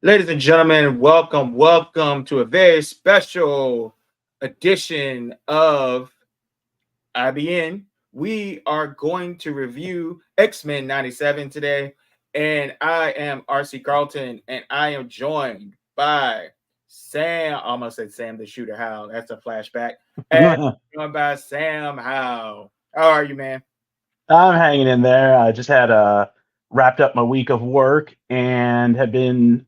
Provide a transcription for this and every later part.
Ladies and gentlemen, welcome to a very special edition of IBN. We are going to review X-Men 97 today, and I am RC Carlton, and I am joined by Sam. I almost said Sam the Shooter Howe. That's a flashback. And I'm joined by Sam Howe. How are you, man? hanging in there. I just had wrapped up my week of work and have been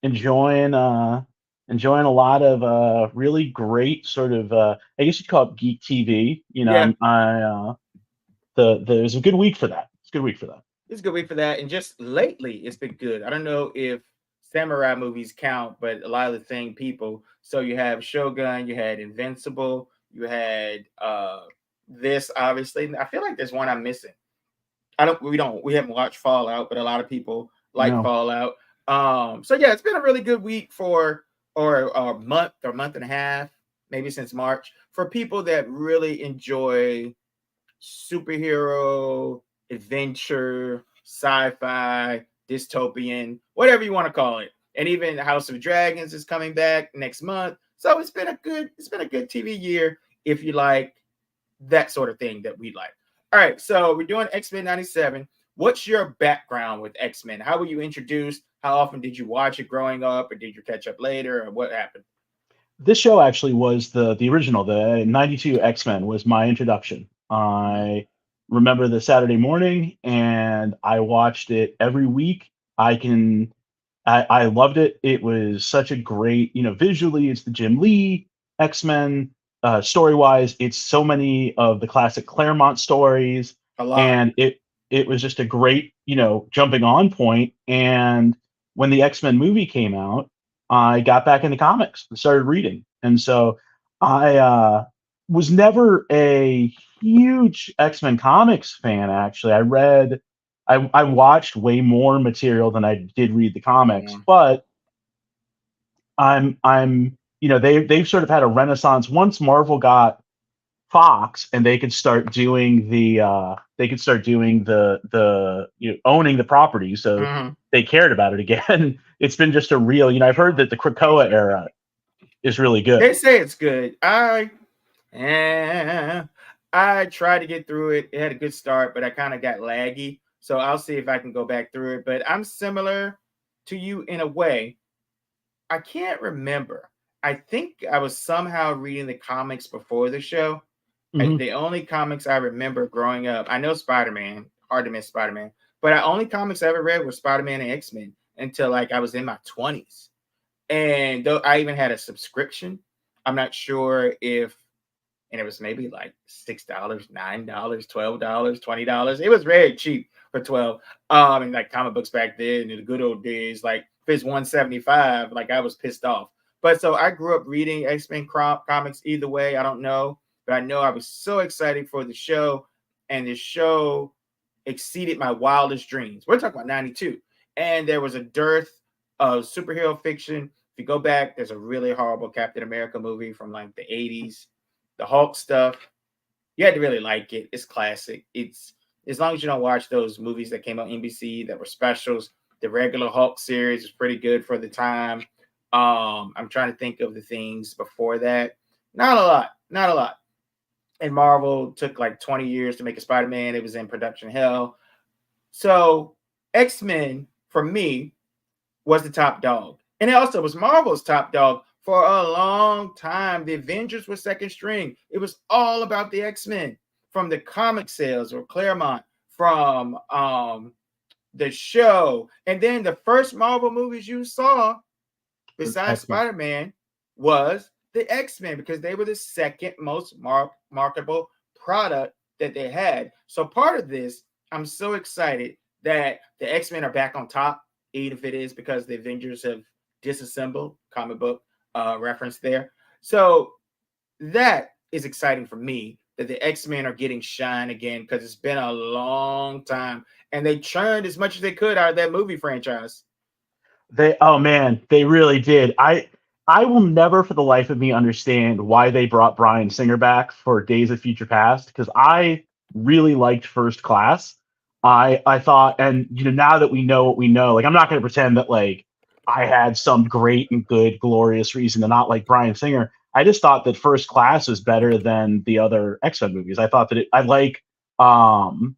enjoying a lot of really great sort of I guess you'd call it geek TV. Yeah, There's a good week for that. It's a good week for that. it's a good week for that. And just lately, it's been good. I don't know if samurai movies count, but a lot of the same people. So you have Shogun, you had Invincible, you had this obviously. I feel like there's one I'm missing. We haven't watched Fallout, but a lot of people like No, Fallout. So yeah, it's been a really good week for or a month and a half, maybe since March, for people that really enjoy superhero, adventure, sci-fi, dystopian, whatever you want to call it. And even House of Dragons is coming back next month. So it's been a good TV year if you like that sort of thing that we like. All right, so we're doing X-Men 97. What's your background with X-Men? How were you introduced? How often did you watch it growing up, or did you catch up later, or what happened? this show actually was the original. The '92 X-Men was my introduction. I remember the Saturday morning, and I watched it every week. I loved it. It was such a great, visually, it's the Jim Lee X-Men. Story wise, it's so many of the classic Claremont stories, A lot. and it was just a great, jumping on point. And when the X-Men movie came out, I got back into comics and started reading. And so I was never a huge X-Men comics fan, actually. I watched way more material than I did read the comics, Yeah. but they've sort of had a renaissance once Marvel got Fox and they could start doing the owning the property, so Mhm. they cared about it again. It's been just a real, I've heard that the Krakoa era is really good. They say it's good. Eh, I tried to get through it. It had a good start, but I kind of got laggy. So I'll see if I can go back through it. But I'm similar to you in a way. I can't remember. I think I was somehow reading the comics before the show. Hmm. The only comics I remember growing up, I know Spider Man, hard to miss Spider Man, but the only comics I ever read were Spider Man and X Men until like I was in my 20s. And though I even had a subscription, I'm not sure if, and it was maybe like $6, $9, $12, $20. It was very cheap for 12. And like comic books back then in the good old days, like if it's 175, like I was pissed off. But so I grew up reading X-Men comics either way. I don't know, but I know I was so excited for the show, and the show exceeded my wildest dreams. We're talking about 92. And there was a dearth of superhero fiction. If you go back, there's a really horrible Captain America movie from like the 80s. The Hulk stuff, you had to really like it. It's classic. It's as long as you don't watch those movies that came on NBC that were specials. The regular Hulk series was pretty good for the time. I'm trying to think of the things before that. Not a lot. Not a lot. And Marvel took like 20 years to make a Spider-Man. It was in production hell. So X-Men for me was the top dog. And it also was Marvel's top dog for a long time. The Avengers were second string. It was all about the X-Men from the comic sales or Claremont, from the show. And then the first Marvel movies you saw besides X-Men. Spider-Man was the X-Men, because they were the second most marketable product that they had. So part of this, I'm so excited that the X-Men are back on top, even if it is because the Avengers have disassembled, comic book reference there. So that is exciting for me, that the X-Men are getting shine again, because it's been a long time and they churned as much as they could out of that movie franchise. Oh man, they really did. I will never for the life of me understand why they brought Bryan Singer back for Days of Future Past, because I really liked First Class. I thought, and now that we know what we know, like I'm not going to pretend that like I had some great and good, glorious reason to not like Bryan Singer. I just thought that First Class was better than the other X-Men movies. I thought that I like I'm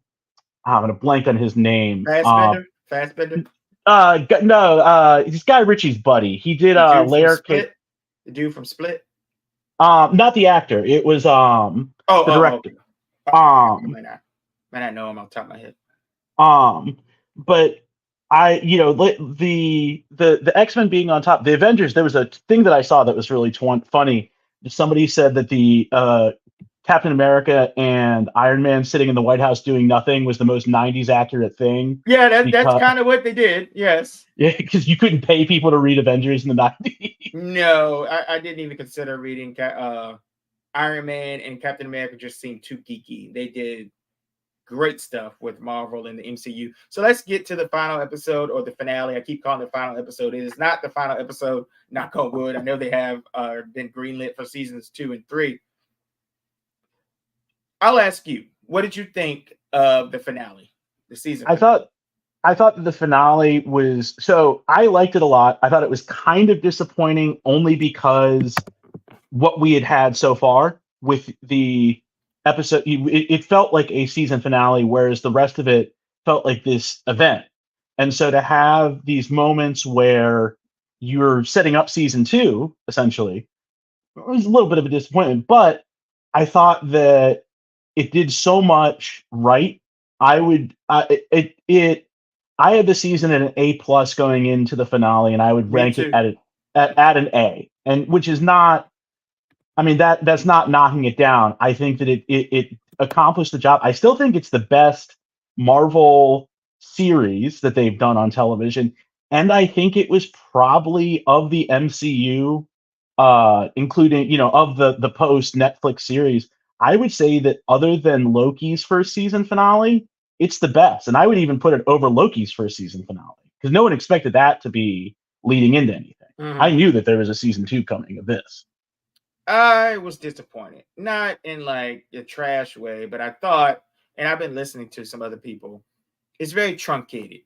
gonna blank on his name. Fastbender. No, he's Guy Ritchie's buddy. He did The dude from Layer Cake. Split. The dude from Split. Not the actor. It was the director. I might not know him off the top of my head. But the X-Men being on top, the Avengers. There was a thing that I saw that was really funny. Somebody said that the Captain America and Iron Man sitting in the White House doing nothing was the most 90s accurate thing. Yeah, that's kind of what they did. Yes. Yeah, because you couldn't pay people to read Avengers in the 90s. No, I didn't even consider reading Iron Man and Captain America. Just seemed too geeky. They did great stuff with Marvel and the MCU. So let's get to the final episode, or the finale. I keep calling it the final episode. It is not the final episode, knock on wood. I know they have been greenlit for seasons 2 and 3. I'll ask you, what did you think of the finale, the season finale? I thought that the finale was, so I liked it a lot. I thought it was kind of disappointing only because what we had so far with the episode, it felt like a season finale, whereas the rest of it felt like this event. And so to have these moments where you're setting up season 2, essentially, it was a little bit of a disappointment, but I thought that it did so much right. I had the season at an A+ going into the finale, and I would rank it at an A, and which is not, I mean, that's not knocking it down. I think that it accomplished the job. I still think it's the best Marvel series that they've done on television, and I think it was probably of the MCU, including of the post Netflix series. I would say that other than Loki's first season finale, it's the best. And I would even put it over Loki's first season finale, because no one expected that to be leading into anything. Mm-hmm. I knew that there was a season 2 coming of this. I was disappointed, not in like a trash way, but I thought, and I've been listening to some other people, it's very truncated.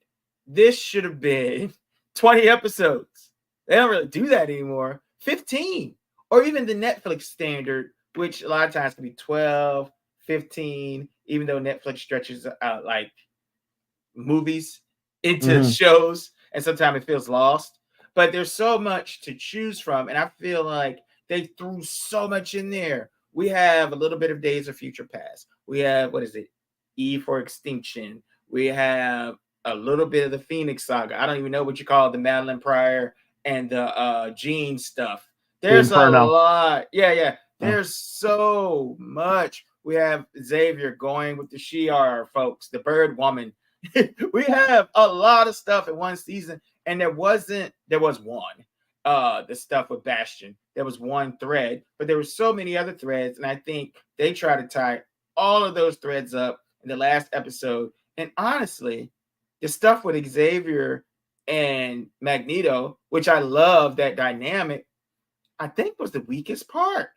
This should have been 20 episodes. They don't really do that anymore. 15, or even the Netflix standard, which a lot of times can be 12, 15, even though Netflix stretches out like movies into shows, and sometimes it feels lost. But there's so much to choose from, and I feel like they threw so much in there. We have a little bit of Days of Future Past. We have, E for Extinction. We have a little bit of the Phoenix Saga. I don't even know what you call it, the Madeline Pryor and the Jean stuff. There's a lot. Yeah. There's so much. We have Xavier going with the Shi'ar folks, the Bird Woman. We have a lot of stuff in one season, and there was one. The stuff with Bastion. There was one thread, but there were so many other threads, and I think they try to tie all of those threads up in the last episode. And honestly, the stuff with Xavier and Magneto, which I love that dynamic, I think was the weakest part.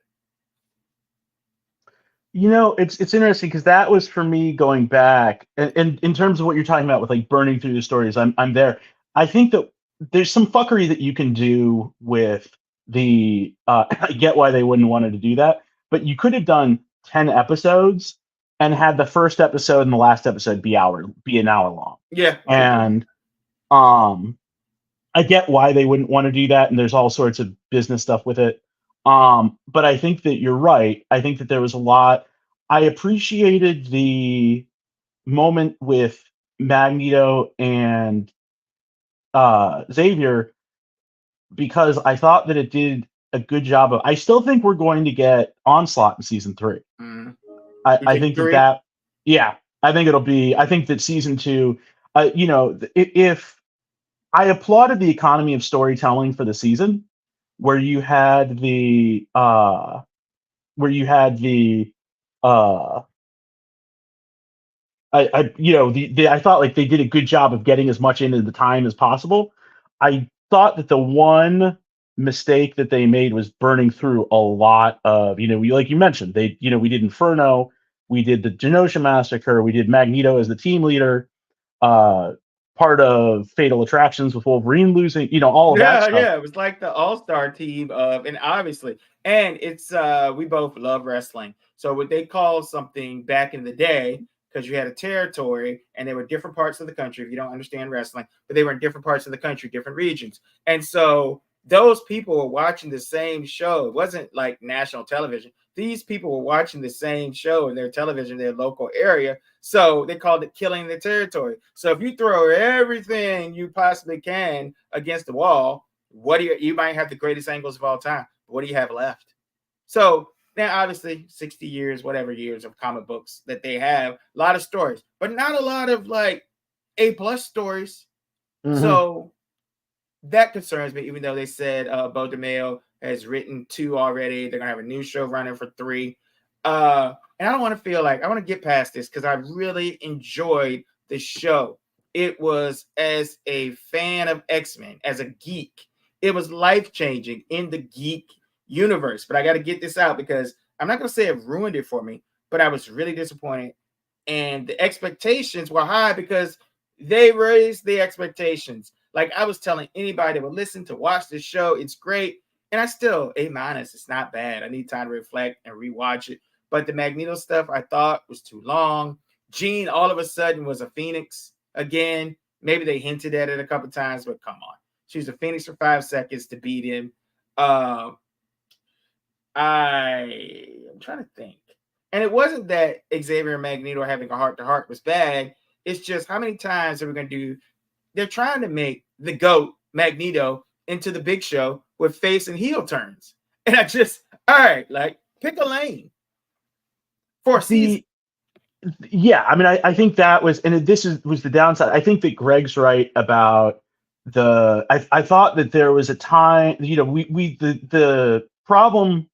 It's interesting because that was, for me, going back, and in terms of what you're talking about with like burning through the stories, I'm there. I think that there's some fuckery that you can do with the I get why they wouldn't wanted to do that, but you could have done 10 episodes and had the first episode and the last episode be an hour long. Yeah. And I get why they wouldn't want to do that, and there's all sorts of business stuff with it. But I think that you're right. I think that there was a lot. I appreciated the moment with Magneto and Xavier, because I thought that it did a good job of. I still think we're going to get Onslaught in season 3. Mm-hmm. I think that yeah, I think it'll be. I think that season 2. If I applauded the economy of storytelling for the season, where you had the I thought like they did a good job of getting as much into the time as possible. I thought that the one mistake that they made was burning through a lot of, like you mentioned, we did Inferno, we did the Genosha Massacre, we did Magneto as the team leader, part of Fatal Attractions with Wolverine losing, all of that Yeah, stuff. yeah. It was like the all-star team of, and obviously, and it's we both love wrestling. So what they call something back in the day, because you had a territory and there were different parts of the country, if you don't understand wrestling, but they were in different parts of the country, different regions. And so those people were watching the same show. It wasn't like national television. These people were watching the same show in their television, their local area. So they called it killing the territory. So if you throw everything you possibly can against the wall, what do you might have the greatest angles of all time? What do you have left? So now, obviously, 60 years, whatever years of comic books that they have, a lot of stories, but not a lot of like A+ stories. Mm-hmm. So that concerns me, even though they said Bo DeMeo has written 2 already. They're gonna have a new show running for 3. And I don't want to feel like I want to get past this because I really enjoyed the show. It was, as a fan of X-Men, as a geek, it was life-changing in the geek universe. But I got to get this out because I'm not gonna say it ruined it for me, but I was really disappointed. And the expectations were high because they raised the expectations. Like I was telling anybody that would listen to watch this show, it's great. And I still A-. It's not bad. I need time to reflect and rewatch it. But the Magneto stuff I thought was too long. Jean all of a sudden was a Phoenix again. Maybe they hinted at it a couple times, but come on. She was a Phoenix for 5 seconds to beat him. I'm trying to think. And it wasn't that Xavier and Magneto having a heart-to-heart was bad. It's just how many times are we going to do? They're trying to make the GOAT, Magneto, into the Big Show with face and heel turns. And all right, like, pick a lane for a season. Yeah, I mean, I think that was, and was the downside. I think that Greg's right about I thought that there was a time, the problem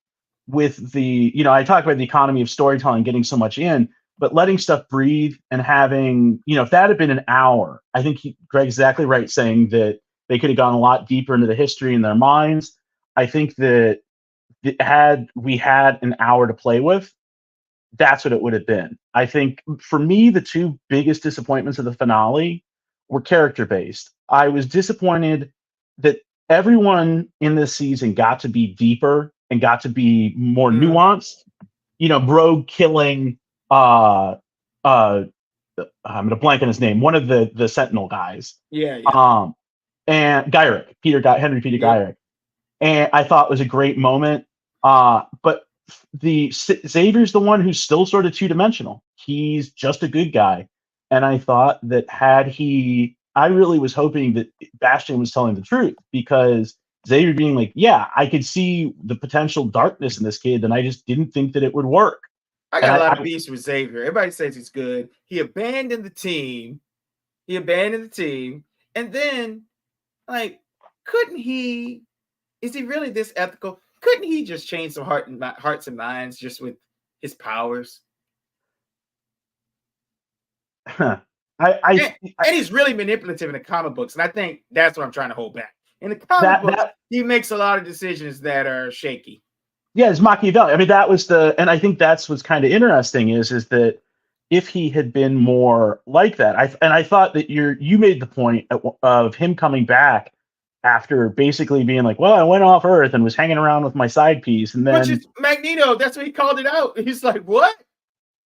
with I talk about the economy of storytelling getting so much in, but letting stuff breathe and having, if that had been an hour, I think Greg's exactly right saying that they could have gone a lot deeper into the history in their minds. I think that had we had an hour to play with, that's what it would have been. I think for me, the 2 biggest disappointments of the finale were character based. I was disappointed that everyone in this season got to be deeper and got to be more nuanced. Brogue killing I'm gonna blank on his name, one of the Sentinel guys. Yeah. And Henry Peter Gyrick. And I thought was a great moment. But Xavier's the one who's still sort of 2-dimensional. He's just a good guy. And I thought that I really was hoping that Bastion was telling the truth, because Xavier being like, yeah, I could see the potential darkness in this kid, and I just didn't think that it would work. I got a lot of beefs with Xavier. Everybody says he's good. He abandoned the team. And then, like, is he really this ethical? Couldn't he just change some hearts and minds just with his powers? And he's really manipulative in the comic books, and I think that's what I'm trying to hold back. In the comic book, he makes a lot of decisions that are shaky. Yeah, it's Machiavelli. I mean, and I think that's what's kind of interesting is that if he had been more like that, I thought that you made the point of him coming back after basically being like, well, I went off Earth and was hanging around with my side piece, and then which is Magneto. That's what he called it out. He's like, what?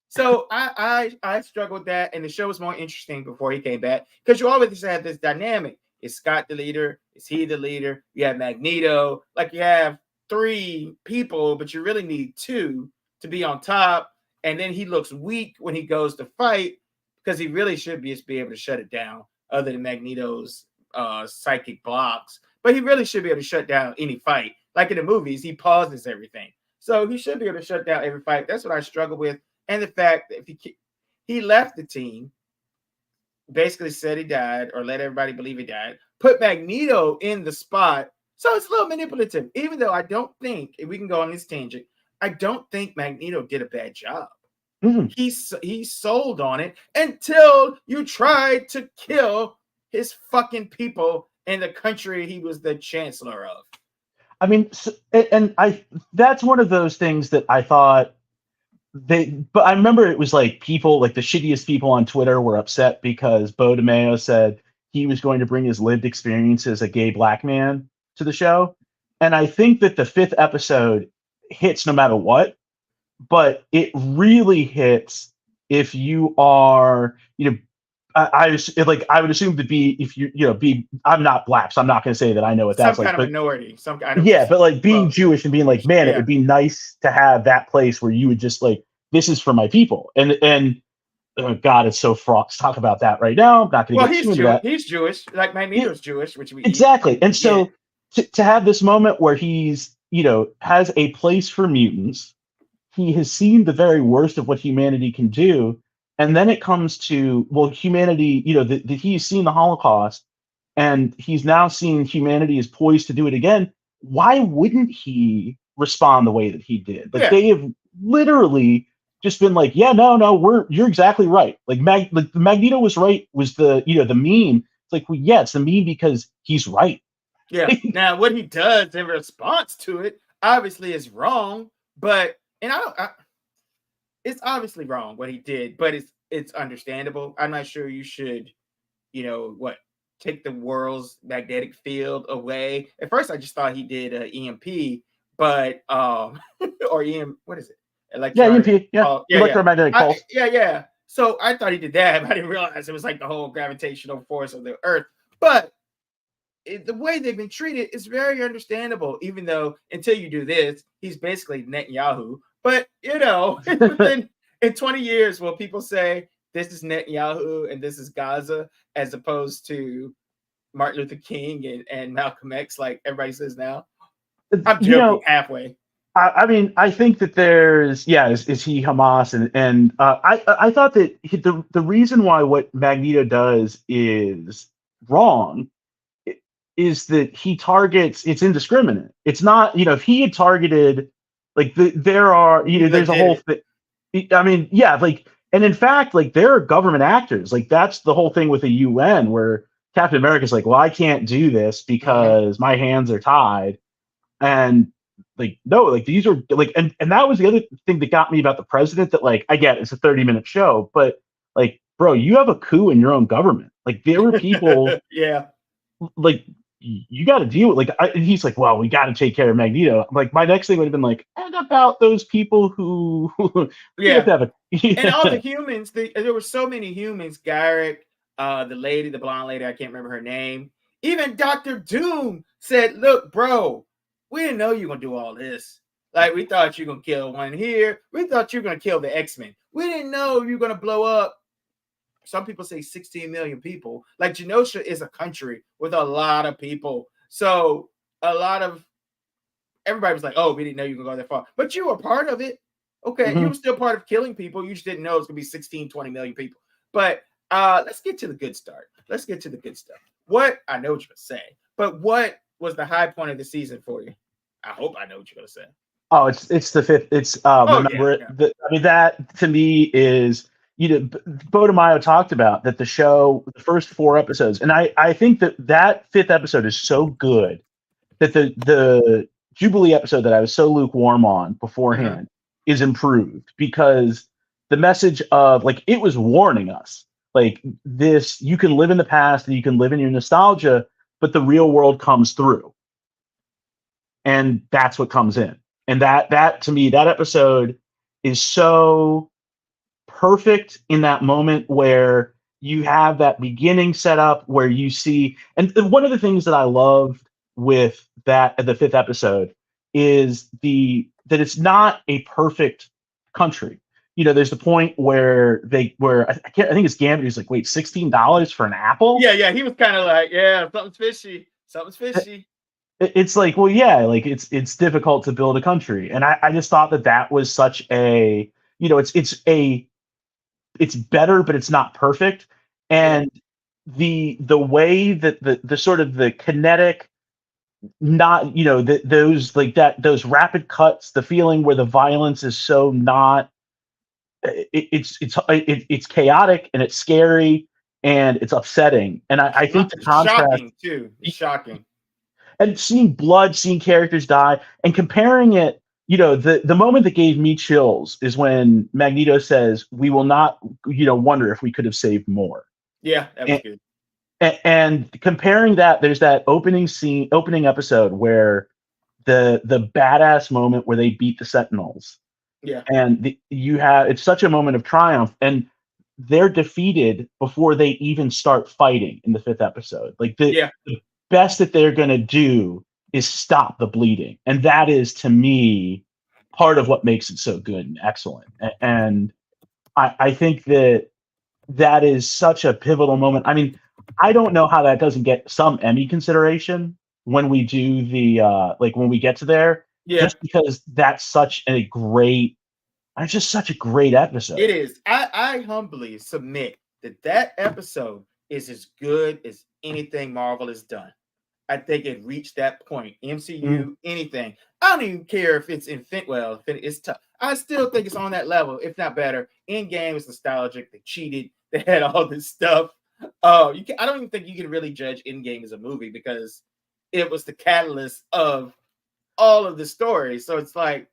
So I struggled with that, and the show was more interesting before he came back, because you always had this dynamic. Is Scott the leader? Is he the leader? You have Magneto. Like, you have 3 people, but you really need 2 to be on top. And then he looks weak when he goes to fight, because he really should be able to shut it down, other than Magneto's psychic blocks. But he really should be able to shut down any fight. Like in the movies, he pauses everything. So he should be able to shut down every fight. That's what I struggle with. And the fact that if he left the team, basically said he died, or let everybody believe he died, put Magneto in the spot. So it's a little manipulative, even though I don't think, if we can go on this tangent, I don't think Magneto did a bad job. Mm-hmm. He sold on it until you tried to kill his fucking people in the country he was the chancellor of. I mean, that's one of those things that I thought but I remember it was like people, like the shittiest people on Twitter were upset because Bo DeMeo said he was going to bring his lived experience as a gay black man to the show. And I think that the fifth episode hits no matter what, but it really hits if you are, I would assume to be, if I'm not black, so I'm not going to say that I know what Some that's like, kind of but minority. Some kind of yeah, but like being well, Jewish and being like, man, it yeah. would be nice to have that place where you would just like, this is for my people. And oh God, it's so fraught to talk about that right now. I'm not going to Well, get he's too into Jewish. that. He's Jewish. Like Yeah, Magneto's Jewish, which we eat. exactly. And Yeah. so to have this moment where he's, has a place for mutants, he has seen the very worst of what humanity can do. And then it comes to, well, humanity, that he's seen the Holocaust and he's now seeing humanity is poised to do it again. Why wouldn't he respond the way that he did? Like, Yeah. they have literally just been like, yeah, no, you're exactly right. Like, like Magneto was right, was the, the meme. It's like, well, yeah, it's the meme because he's right. Yeah. Now, what he does in response to it obviously is wrong, but it's obviously wrong what he did, but it's understandable. I'm not sure you should, take the world's magnetic field away. At first, I just thought he did EMP, but or EM, what is it? Electronic, EMP, yeah, electromagnetic pulse. Yeah. So I thought he did that, but I didn't realize it was like the whole gravitational force of the Earth. But the way they've been treated is very understandable, even though until you do this, he's basically Netanyahu. But within in 20 years, will people say this is Netanyahu and this is Gaza, as opposed to Martin Luther King and Malcolm X, like everybody says now? I'm joking halfway. I mean, I think that there's, is he Hamas? And I thought that the reason why what Magneto does is wrong is that he targets, it's indiscriminate. It's not, if he had targeted, like there are, there's a whole thing. I mean, yeah, like, and in fact, like there are government actors, like that's the whole thing with the UN where Captain America's like, well, I can't do this because my hands are tied. And like, no, like these are like, and that was the other thing that got me about the president, that like, I get it's a 30-minute show, but like, bro, you have a coup in your own government. Like there were people like, you got to deal with, like, and he's like, well, we got to take care of Magneto. Like, my next thing would have been like, and about those people who and all the humans, there were so many humans. Garrick, the blonde lady, I can't remember her name. Even Dr. Doom said, look, bro, we didn't know you were gonna do all this. Like, we thought you were gonna kill one here. We thought you were gonna kill the X-Men. We didn't know you were gonna blow up. Some people say 16 million people. Like, Genosha is a country with a lot of people. So everybody was like, oh, we didn't know you were going to go that far. But you were part of it. Okay, you were still part of killing people. You just didn't know it was going to be 16, 20 million people. But let's get to the good start. Let's get to the good stuff. I know what you're going to say, but what was the high point of the season for you? I hope I know what you're going to say. Oh, it's the fifth. It's remember, I mean, that to me is, Bo DeMaio talked about that the show, the first 4 episodes, and I think that fifth episode is so good that the Jubilee episode that I was so lukewarm on beforehand is improved, because the message of, like, it was warning us, like, this, you can live in the past and you can live in your nostalgia, but the real world comes through. And that's what comes in. And that to me, that episode is so perfect in that moment where you have that beginning set up where you see, and one of the things that I loved with the fifth episode is that it's not a perfect country. There's the point where I think it's Gambit who's like, wait, $16 for an apple? Yeah, he was kind of like, yeah, something's fishy. It's like, well, yeah, like it's difficult to build a country, and I just thought that was such a, it's better, but it's not perfect. And the way that the sort of the kinetic, not, those rapid cuts, the feeling where the violence is so not, it's chaotic and it's scary and it's upsetting. And I think the contrast, shocking too, shocking. And seeing blood, seeing characters die, and comparing it, the moment that gave me chills is when Magneto says, "We will not, wonder if we could have saved more." Yeah, that was good. And comparing that, there's that opening episode where the badass moment where they beat the Sentinels, Yeah. and you have it's such a moment of triumph, and they're defeated before they even start fighting in the fifth episode. Like Yeah. the best that they're gonna do is stop the bleeding, and that is to me part of what makes it so good and excellent. And I think that is such a pivotal moment. I mean, I don't know how that doesn't get some Emmy consideration when we do the like when we get to there, Yeah. just because that's such a great, it's just such a great episode. It is. I humbly submit that that episode is as good as anything Marvel has done. I think it reached that point. Mm. MCU, anything. I don't even care if it's it's tough. I still think it's on that level, if not better. Endgame is nostalgic. They cheated. They had all this stuff. I don't even think you can really judge Endgame as a movie because it was the catalyst of all of the stories. So it's like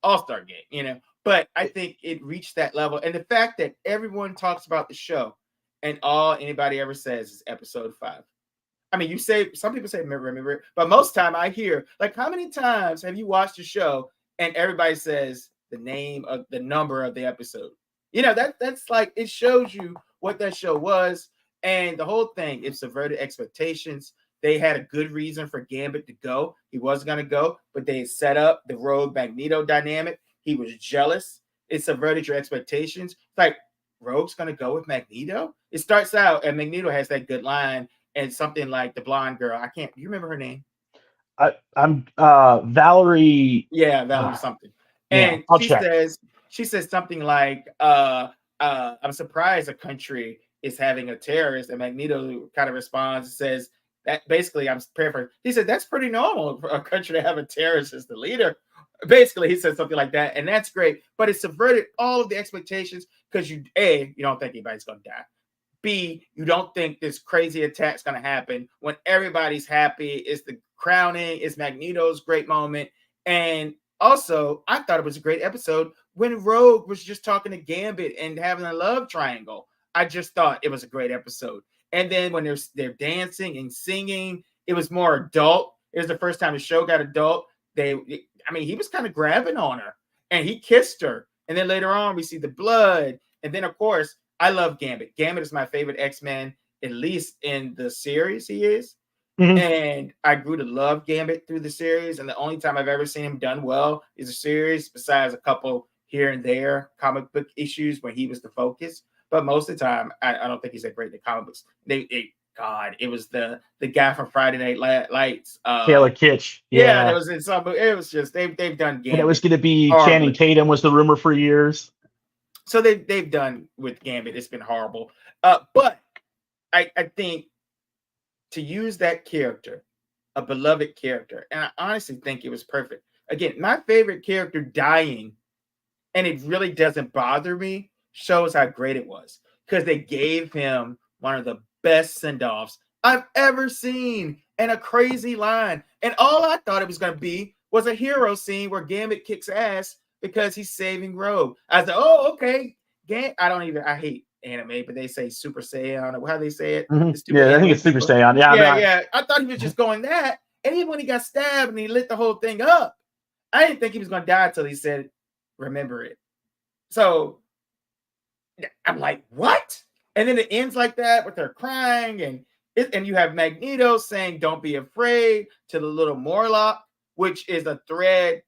All-Star Game, you know. But I think it reached that level. And the fact that everyone talks about the show and all anybody ever says is episode 5. I mean, you say some people say remember it, but most time I hear like, how many times have you watched a show and everybody says the name of the number of the episode? You know, that's like it shows you what that show was, and the whole thing. It subverted expectations. They had a good reason for Gambit to go. He wasn't going to go, but they set up the Rogue Magneto dynamic. He was jealous. It subverted your expectations. It's like Rogue's going to go with Magneto. It starts out, and Magneto has that good line and something like the blonde girl. I can't. Do you remember her name? I'm Valerie. Yeah, Valerie something. Yeah, And I'll check. she says something like, I'm surprised a country is having a terrorist. And Magneto kind of responds and says that basically, I'm paraphrasing. He said that's pretty normal for a country to have a terrorist as the leader. Basically, he said something like that, and that's great. But it subverted all of the expectations because you don't think anybody's gonna die. B, you don't think this crazy attack's going to happen when everybody's happy. It's the crowning, it's Magneto's great moment. And also, I thought it was a great episode when Rogue was just talking to Gambit and having a love triangle. I just thought it was a great episode. And then when they're dancing and singing, it was more adult. It was the first time the show got adult. He was kind of grabbing on her and he kissed her. And then later on, we see the blood. And then, of course, I love Gambit. Gambit is my favorite X-Men, at least in the series he is. Mhm. And I grew to love Gambit through the series. And the only time I've ever seen him done well is a series, besides a couple here and there comic book issues when he was the focus. But most of the time, I don't think he's that great in the comic books. It was the guy from Friday Night Lights. Taylor Kitsch. Yeah, Yeah. it was just they've done Gambit. And it was going to be horribly. Channing Tatum was the rumor for years. So they've done with Gambit. It's been horrible. But I think to use that character, a beloved character, and I honestly think it was perfect. Again, my favorite character dying, and it really doesn't bother me, shows how great it was. Because they gave him one of the best send-offs I've ever seen, and a crazy line. And all I thought it was going to be was a hero scene where Gambit kicks ass because he's saving Rogue. I said, oh, okay. I hate anime, but they say Super Saiyan, or how they say it. Mm-hmm. Yeah, I think it's Super Saiyan. Yeah. I thought he was just going that. And even when he got stabbed and he lit the whole thing up, I didn't think he was going to die until he said, remember it. So I'm like, what? And then it ends like that with her crying, and you have Magneto saying, don't be afraid, to the little Morlock, which is a thread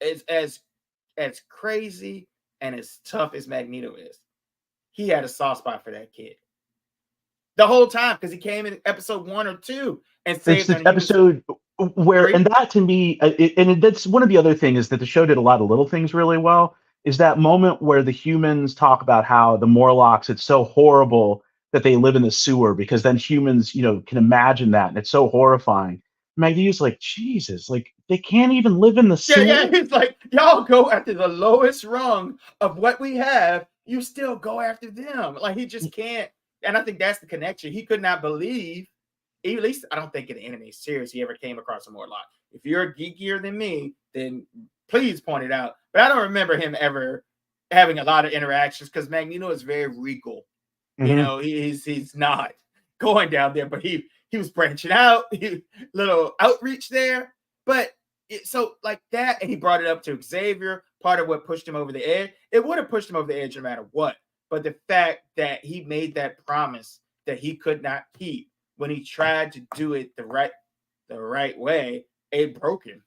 as crazy and as tough as Magneto is. He had a soft spot for that kid the whole time because he came in episode 1 or 2 and saved him. Episode where, and that to me, and that's one of the other things, is that the show did a lot of little things really well. Is that moment where the humans talk about how the Morlocks, it's so horrible that they live in the sewer, because then humans, can imagine that, and it's so horrifying. Magneto's like, Jesus, like they can't even live in the sewer. Yeah, he's like, y'all go after the lowest rung of what we have. You still go after them. Like he just can't. And I think that's the connection. He could not believe, at least I don't think in the anime series he ever came across a Morlock. If you're geekier than me, then please point it out. But I don't remember him ever having a lot of interactions because Magneto is very regal. Mm-hmm. He's not going down there, but he was branching out, little outreach there. But so like that, and he brought it up to Xavier. Part of what pushed him over the edge. It would have pushed him over the edge no matter what. But the fact that he made that promise that he could not keep when he tried to do it the right way, it broke him.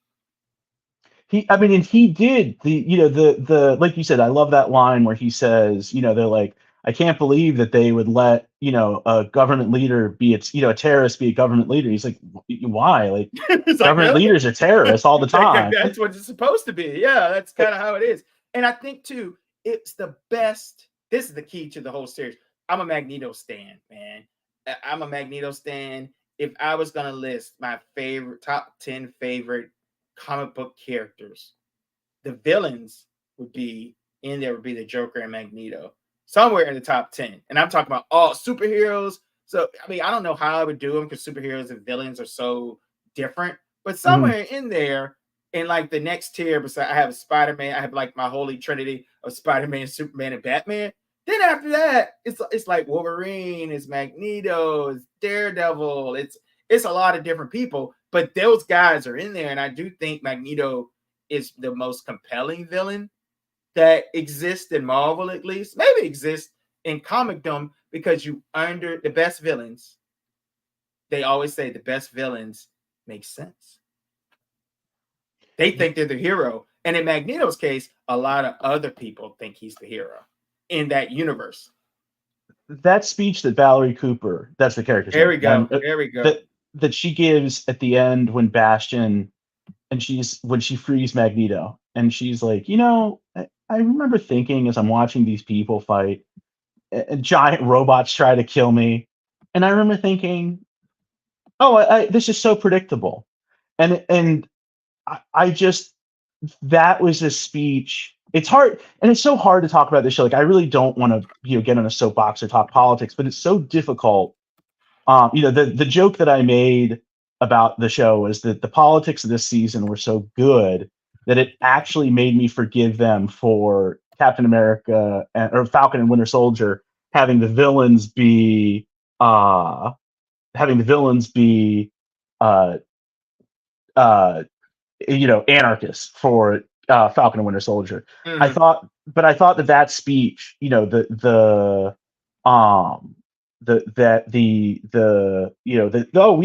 I mean, and he did the like you said, I love that line where he says, they're like, I can't believe that they would let, a government leader be a terrorist be a government leader. He's like, why? Like government leaders are terrorists all the time. That's what it's supposed to be. Yeah, that's kind of how it is. And I think too, it's the best. This is the key to the whole series. I'm a Magneto stan, man. I'm a Magneto stan. If I was gonna list my top 10 favorite comic book characters, the villains would be the Joker and Magneto, somewhere in the top 10. And I'm talking about all superheroes. So I mean, I don't know how I would do them because superheroes and villains are so different, but somewhere in there, in like the next tier, beside I have Spider-Man, I have like my holy trinity of Spider-Man, Superman, and Batman. Then after that, it's like Wolverine, it's Magneto, it's Daredevil, it's a lot of different people, but those guys are in there, and I do think Magneto is the most compelling villain that exists in Marvel, at least. Maybe exists in comicdom, because the best villains, they always say the best villains make sense. They think they're the hero. And in Magneto's case, a lot of other people think he's the hero in that universe. That speech that Valerie Cooper, that's the character. There we go. That she gives at the end when Bastion, and when she frees Magneto, and she's like, I remember thinking as I'm watching these people fight, giant robots try to kill me, and I remember thinking, oh, this is so predictable, and I just, that was a speech. It's hard, and it's so hard to talk about this show. Like, I really don't want to, get on a soapbox or talk politics, but it's so difficult. The joke that I made about the show was that the politics of this season were so good that it actually made me forgive them for Captain America or Falcon and Winter Soldier having the villains be anarchists for Falcon and Winter Soldier. Mm-hmm. I thought that speech, we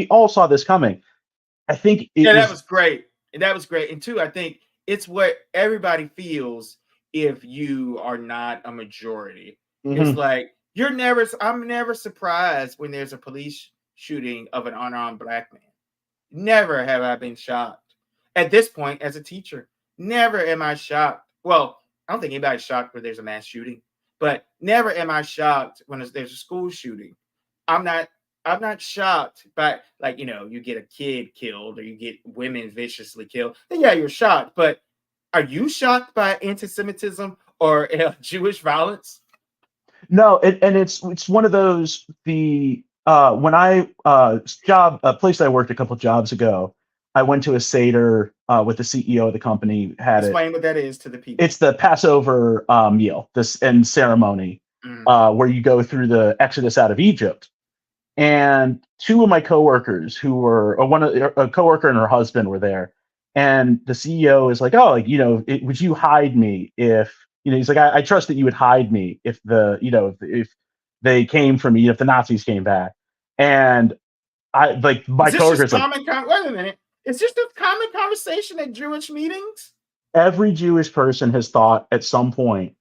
all saw this coming. I think that was great. That was great. And two, I think it's what everybody feels if you are not a majority. Mm-hmm. It's like I'm never surprised when there's a police shooting of an unarmed black man. Never have I been shocked. At this point, as a teacher, never am I shocked. Well, I don't think anybody's shocked when there's a mass shooting, but never am I shocked when there's a school shooting. I'm not shocked by, like, you get a kid killed or you get women viciously killed. Then yeah, you're shocked. But are you shocked by anti-Semitism or Jewish violence? No, and it's one of those, when I a place I worked a couple of jobs ago, I went to a Seder with the CEO of the company. Explain what that is to the people. It's the Passover meal, and ceremony, where you go through the Exodus out of Egypt. And two of my coworkers a coworker and her husband were there, and the CEO is like, "Oh, like, would you hide me if he's like, I trust that you would hide me if if they came for me, if the Nazis came back." And I like my coworkers like, wait a minute. Is this a common conversation at Jewish meetings? Every Jewish person has thought at some point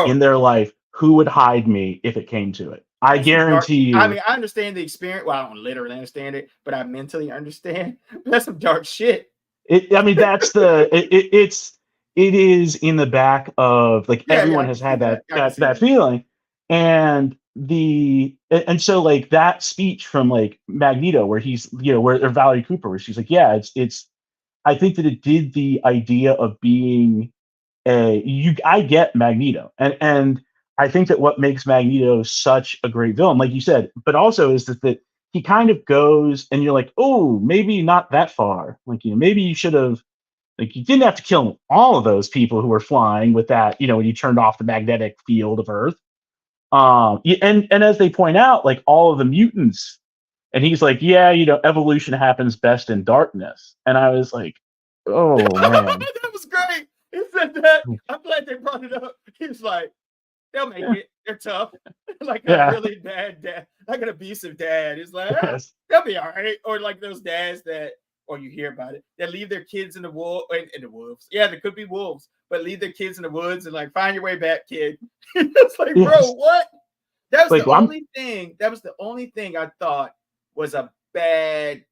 in their life, who would hide me if it came to it? I guarantee you. I mean, I understand the experience. Well, I don't literally understand it, but I mentally understand. That's some dark shit. That's it is in the back of, like, everyone has had that feeling. And so, like, that speech from, like, Magneto, where he's, or Valerie Cooper, where she's like, yeah, it's I think that it did the idea of being I get Magneto, and I think that what makes Magneto such a great villain, like you said, but also is that he kind of goes, and you're like, oh, maybe not that far. Like, maybe you should have, like, you didn't have to kill all of those people who were flying with that, when you turned off the magnetic field of Earth. And as they point out, like, all of the mutants And he's like, yeah, evolution happens best in darkness. And I was like, oh man. That was great. He said that. I'm glad they brought it up. He was like, they'll make it. They're tough. Like a Yeah. really bad dad, like an abusive dad. He's like, Yes. they'll be all right. Or like those dads that, or you hear about it, that leave their kids in the in the wolves. Yeah, there could be wolves, but leave their kids in the woods and like find your way back, kid. It's like, Yes. bro, what? That was Like, the only thing. That was the only thing I thought was a bad.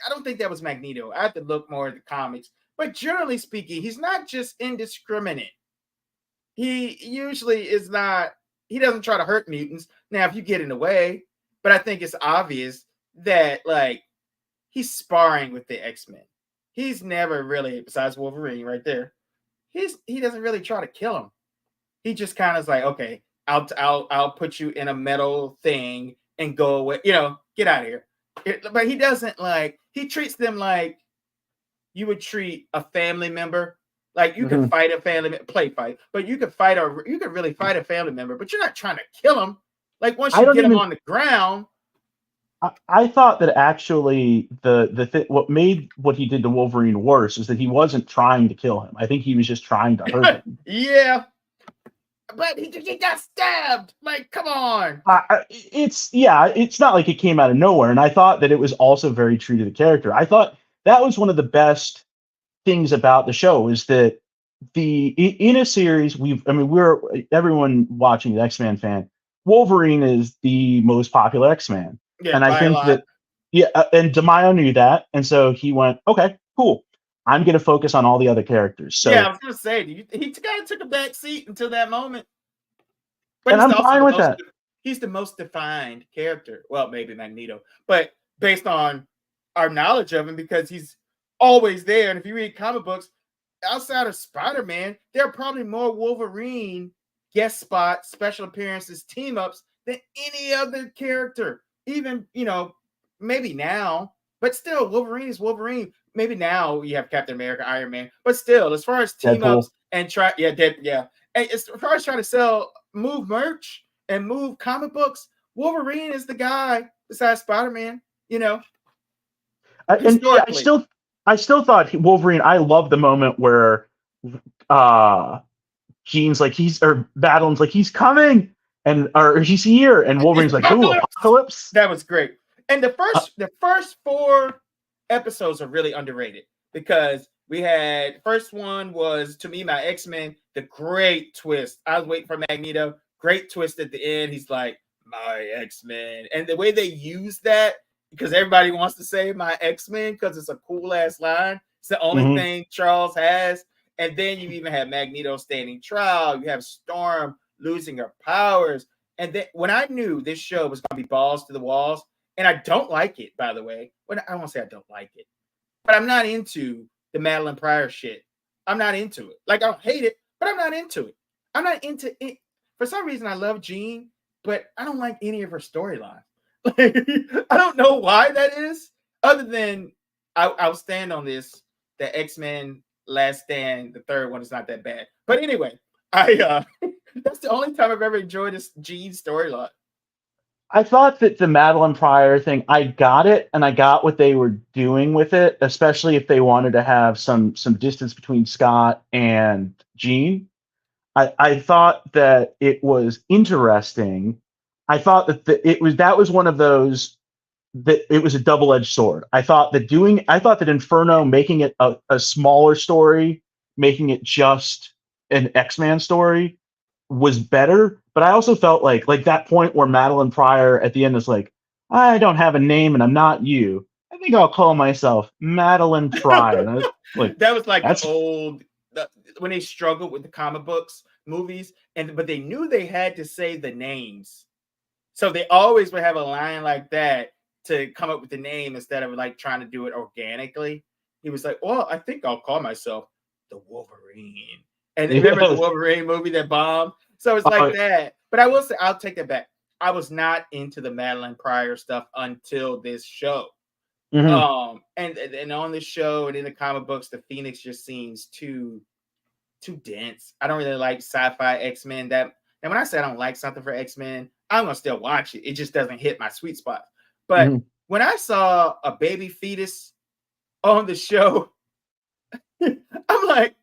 I don't think that was Magneto. I have to look more at the comics. But generally speaking, he's not just indiscriminate. He usually is not, he doesn't try to hurt mutants. Now, if you get in the way, but I think it's obvious that like he's sparring with the X-Men. He's never really, besides Wolverine right there, he doesn't really try to kill him. He just kind of is like, okay, I'll put you in a metal thing and go away, get out of here. But he doesn't like, he treats them like you would treat a family member. Like you can fight a family fight, but you could really fight a family member, but you're not trying to kill him. Like once you get him on the ground. I thought that actually what made what he did to Wolverine worse is that he wasn't trying to kill him. I think he was just trying to hurt him. Yeah. But he got stabbed. Like, come on. It's not like it came out of nowhere. And I thought that it was also very true to the character. I thought that was one of the best things about the show is that in a series we're everyone watching the X-Men fan. Wolverine is the most popular X-Man. Yeah, and I think that and DeMaio knew that. And so he went, okay, cool. I'm going to focus on all the other characters. So yeah, I was going to say, he kind of took a back seat until that moment. But and I'm fine with that. He's the most defined character. Well, maybe Magneto, but based on our knowledge of him, because he's always there. And if you read comic books, outside of Spider-Man, there are probably more Wolverine guest spots, special appearances, team ups than any other character. Even, maybe now, but still, Wolverine is Wolverine. Maybe now you have Captain America, Iron Man, but still, as far as team ups and and as far as trying to move merch and move comic books, Wolverine is the guy besides Spider-Man. I still thought Wolverine. I love the moment where Jean's like Madeline's like he's coming or he's here, and Wolverine's like, ooh, apocalypse. That was great. And the first 4 episodes are really underrated because we had first one was, to me, my X-Men, the great twist. I was waiting for Magneto. Great twist at the end. He's like, my X-Men. And the way they use that, because everybody wants to say my X-Men because it's a cool ass line. It's the only thing Charles has. And then you even have Magneto standing trial. You have Storm losing her powers. And then when I knew this show was going to be balls to the walls, and I don't like it, by the way. I won't say I don't like it, but I'm not into the Madeline Pryor shit. I'm not into it. Like, I don't hate it, but I'm not into it. I'm not into it. For some reason, I love Jean, but I don't like any of her storylines. I don't know why that is, other than I'll stand on this. The X-Men Last Stand, the third one, is not that bad. But anyway, that's the only time I've ever enjoyed this Jean storyline. I thought that the Madeline Pryor thing, I got it, and I got what they were doing with it, especially if they wanted to have some distance between Scott and Jean. I thought that it was interesting. I thought that that was one of those that it was a double-edged sword. I thought that Inferno, making it a smaller story, making it just an X-Man story, was better. But I also felt like that point where Madeline Pryor at the end is like, I don't have a name and I'm not you. I think I'll call myself Madeline Pryor. That was like when they struggled with the comic books movies, but they knew they had to say the names. So they always would have a line like that to come up with the name instead of like trying to do it organically. He was like, well, I think I'll call myself the Wolverine. And remember the Wolverine movie that bombed? So it's like that. But I will say, I'll take that back. I was not into the Madeline Pryor stuff until this show. And on this show and in the comic books, the Phoenix just seems too dense. I don't really like sci-fi X-Men. And when I say I don't like something for X-Men, I'm gonna still watch it. It just doesn't hit my sweet spot. But Mhm. when I saw a baby fetus on the show, I'm like,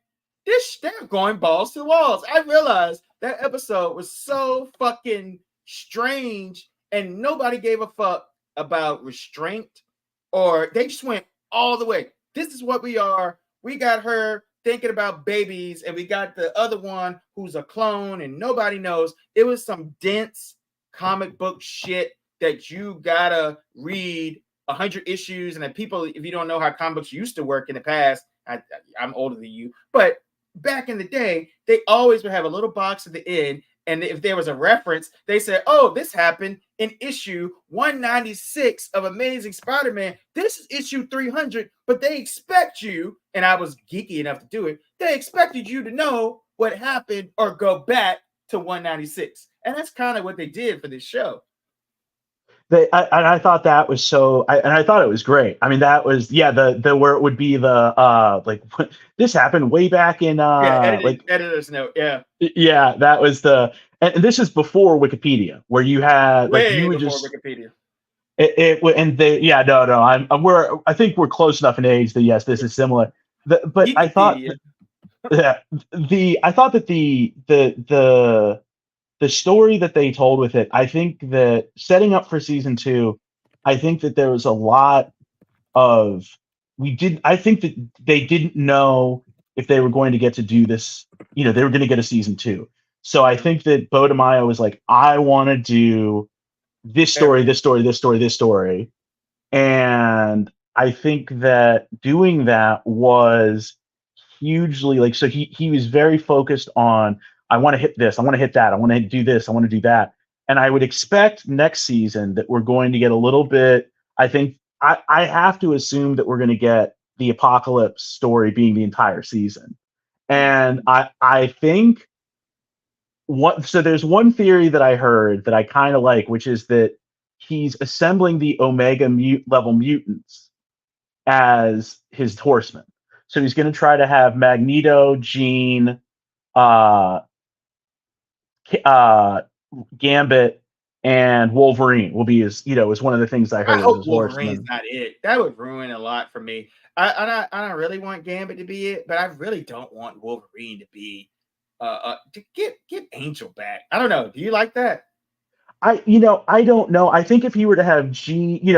they're going balls to the walls. I realized that episode was so fucking strange, and nobody gave a fuck about restraint, or they just went all the way. This is what we are. We got her thinking about babies, and we got the other one who's a clone, and nobody knows. It was some dense comic book shit that you gotta read 100 issues, and then people, if you don't know how comic books used to work in the past, I'm older than you, but back in the day, they always would have a little box at the end. And if there was a reference, they said, oh, this happened in issue 196 of Amazing Spider-Man. This is issue 300, but they expect you, and I was geeky enough to do it, they expected you to know what happened or go back to 196. And that's kind of what they did for this show. I thought that was and I thought it was great. I mean, that was the where it would be the like this happened way back in editor's note, that was and this is before Wikipedia, where you had way you would before just Wikipedia. I think we're close enough in age that yes, this is similar. But I thought I thought that the story that they told with it, I think that setting up for season 2, I think that there was a lot of I think that they didn't know if they were going to get to do this, they were going to get a season 2. So I think that Beau DeMaio was like, I want to do this story, this story, this story, this story. And I think that doing that was hugely so he was very focused on, I want to hit this, I want to hit that, I want to do this, I want to do that. And I would expect next season that we're going to get a little bit, I think I have to assume that we're going to get the Apocalypse story being the entire season. And I think so there's one theory that I heard that I kind of like, which is that he's assembling the Omega level mutants as his Horsemen. So he's going to try to have Magneto, Jean, Gambit, and Wolverine will be his, is one of the things I heard. I hope Wolverine's not it. That would ruin a lot for me. I don't really want Gambit to be it, but I really don't want Wolverine to be to get Angel back. I don't know. Do you like that? I don't know. I think if he were to have G, I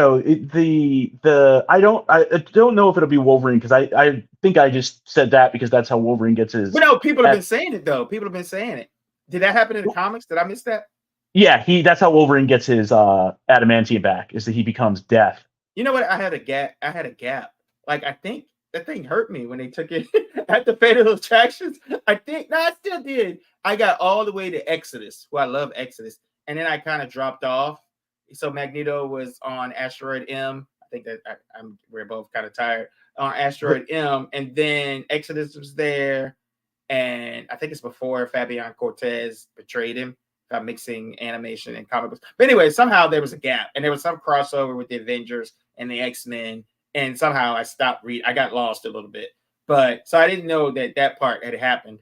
don't know if it'll be Wolverine, because I think I just said that because that's how Wolverine gets his. But no, people have been saying it though. People have been saying it. Did that happen in the comics? Did I miss that? Yeah, that's how Wolverine gets his adamantium back, is that he becomes Death. You know what? I had a gap. Like, I think that thing hurt me when they took it at the Fatal Attractions. I still did. I got all the way to Exodus. Well, I love Exodus. And then I kind of dropped off. So Magneto was on Asteroid M. I think that we're both kind of tired on Asteroid M. And then Exodus was there. And I think it's before Fabian Cortez betrayed him by mixing animation and comic books. But anyway, somehow there was a gap, and there was some crossover with the Avengers and the X-Men, and somehow I stopped reading. I got lost a little bit, but so I didn't know that part had happened.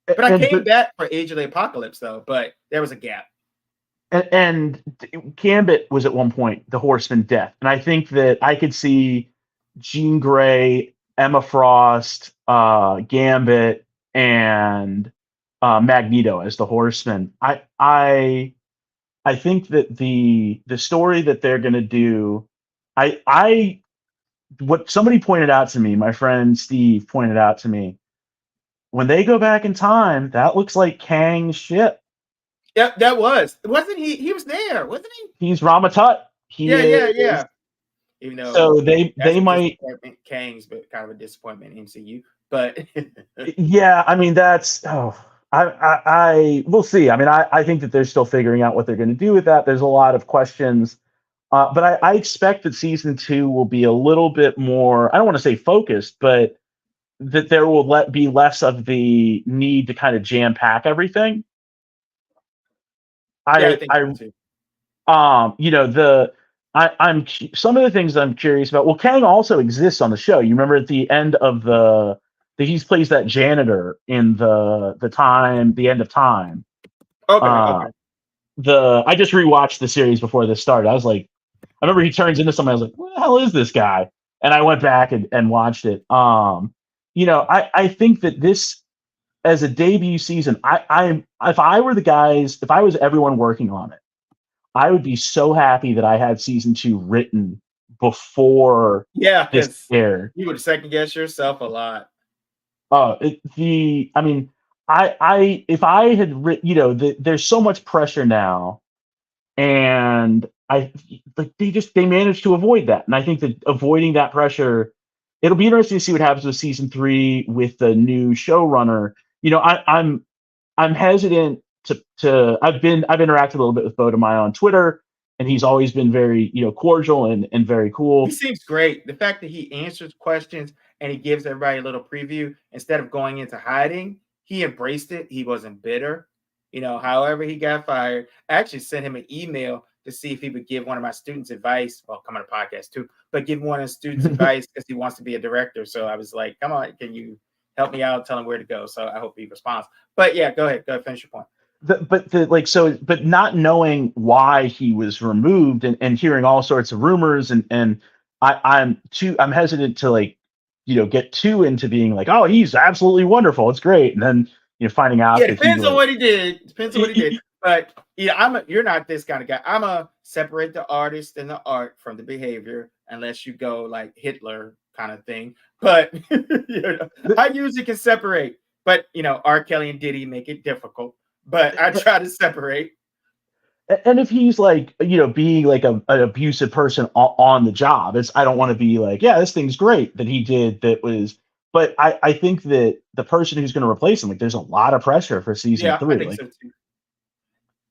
But I came back for Age of the Apocalypse, though. But there was a gap. And Gambit was at one point the Horseman Death, and I think that I could see Jean Grey, Emma Frost, Gambit, and Magneto as the Horseman. I think that the story that they're going to do, what somebody pointed out to me, my friend Steve pointed out to me, when they go back in time, that looks like Kang's ship. Yep, that wasn't he? He was there, wasn't he? He's Rama-Tut. Yeah. Even though so they might Kang's, but kind of a disappointment in MCU. But yeah, I mean we'll see. I mean, I think that they're still figuring out what they're going to do with that. There's a lot of questions, but I expect that season 2 will be a little bit more, I don't want to say focused, but that there will be less of the need to kind of jam pack everything. I think so too. I'm some of the things I'm curious about. Well, Kang also exists on the show. You remember at the end of he plays that janitor in the end of time. Okay. I just rewatched the series before this started. I was like, I remember he turns into somebody. I was like, "What the hell is this guy?" And I went back and watched it. I think that this as a debut season, if I were the guys, if I was everyone working on it, I would be so happy that I had season 2 written before Yeah, this because aired. you would second guess yourself a lot. I mean, if I had written, there's so much pressure now, and they managed to avoid that, and I think that avoiding that pressure, it'll be interesting to see what happens with season 3 with the new showrunner. I'm hesitant to I've interacted a little bit with Bodemaya on Twitter, and he's always been very cordial and very He cool. seems great. The fact that he answers questions and he gives everybody a little preview instead of going into hiding, he embraced it. He wasn't bitter. However he got fired, I actually sent him an email to see if he would give one of my students advice. Well, come on a podcast too, but give one of his students advice because he wants to be a director. So I was like, come on, can you help me out? Tell him where to go. So I hope he responds. But yeah, go ahead. Finish your point. But not knowing why he was removed and hearing all sorts of rumors and I'm hesitant to get too into being like, oh, he's absolutely wonderful, it's great, and then finding out Yeah, that he depends on what he did. Depends on what he did. But you're not this kind of guy. I'm a separate the artist and the art from the behavior, unless you go like Hitler kind of thing. But I usually can separate. But R. Kelly and Diddy make it difficult. But I try to separate. And if he's being like an abusive person on the job, I don't want to be like, yeah, this thing's great that he did that was. But I think that the person who's going to replace him, there's a lot of pressure for season 3. I think so too.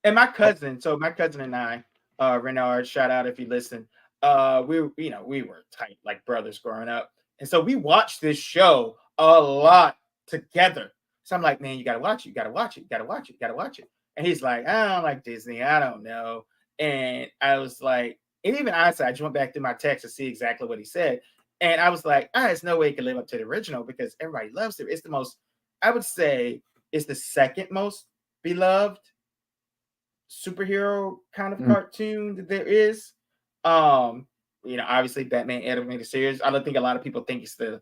And my cousin and I, Renard, shout out if you listen. We were tight like brothers growing up, and so we watched this show a lot together. So I'm like, man, you gotta watch it, you gotta watch it, you gotta watch it, you gotta watch it. And he's like, I don't like Disney, I don't know. And I was like, and even I just went back through my text to see exactly what he said. And I was like, there's no way it can live up to the original because everybody loves it. It's the most, I would say, it's the second most beloved superhero kind of cartoon that there is. Obviously Batman animated series. I don't think a lot of people think it's I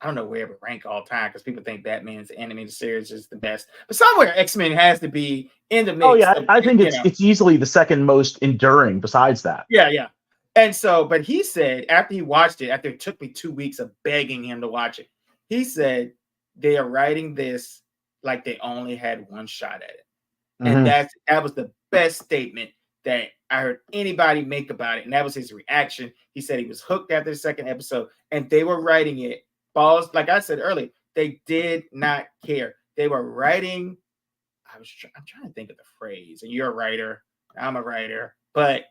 don't know where it would rank all time because people think Batman's animated series is the best. But somewhere X-Men has to be in the mix. Oh yeah, I think it's easily the second most enduring besides that. Yeah. And so, but he said after he watched it, after it took me 2 weeks of begging him to watch it, he said they are writing this like they only had one shot at it. And that was the best statement that I heard anybody make about it. And that was his reaction. He said he was hooked after the second episode and they were writing it. Balls, like I said earlier, they did not care. They were writing. I'm trying to think of the phrase. And you're a writer. I'm a writer. But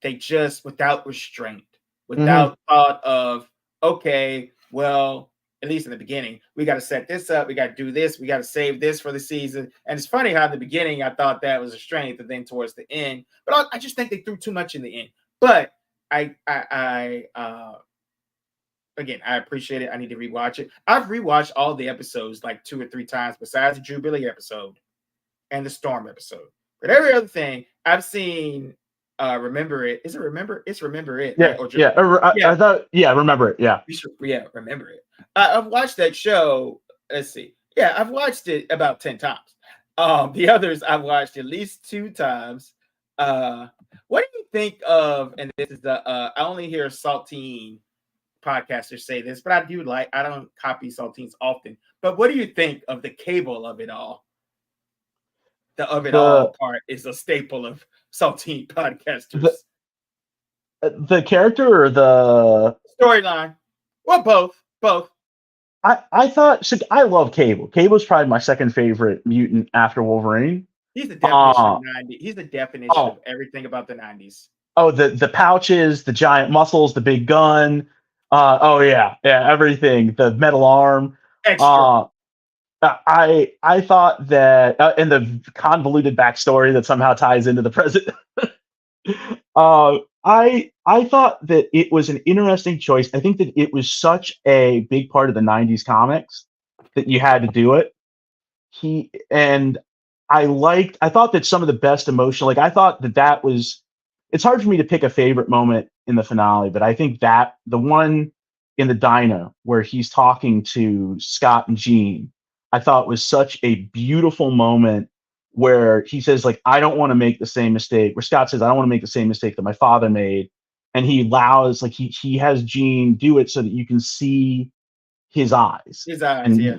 they just, without restraint, without thought of, okay, well, at least in the beginning, we got to set this up. We got to do this. We got to save this for the season. And it's funny how in the beginning, I thought that was a strength. And then towards the end, but I just think they threw too much in the end. But again, I appreciate it. I need to rewatch it. I've rewatched all the episodes like 2 or 3 times besides the Jubilee episode and the Storm episode. But every other thing I've seen, Remember It. Is it Remember? It's Remember It. Yeah, right? I thought, Remember It. Yeah. Remember It. I've watched that show. Let's see. Yeah, I've watched it about 10 times. The others I've watched at least 2 times. What do you think of, and this is I only hear Saltine podcasters say this, but I don't copy Saltines often. But what do you think of the cable of it all? The of it all part is a staple of Saltine podcasters. The character or the storyline? Well, both. I thought I love Cable. Cable's probably my second favorite mutant after Wolverine. He's the definition of 90s. He's the definition of everything about the 90s. Oh, the pouches, the giant muscles, the big gun. Everything. The metal arm. Extra. I thought that, and the convoluted backstory that somehow ties into the present. I thought that it was an interesting choice. I think that it was such a big part of the 90s comics that you had to do it. I thought that some of the best emotional, like I thought that was, it's hard for me to pick a favorite moment in the finale, but I think that the one in the diner where he's talking to Scott and Jean, I thought was such a beautiful moment where he says, like, I don't want to make the same mistake, where Scott says, I don't want to make the same mistake that my father made. And he allows, like, he has Jean do it so that you can see his eyes His eyes, yeah.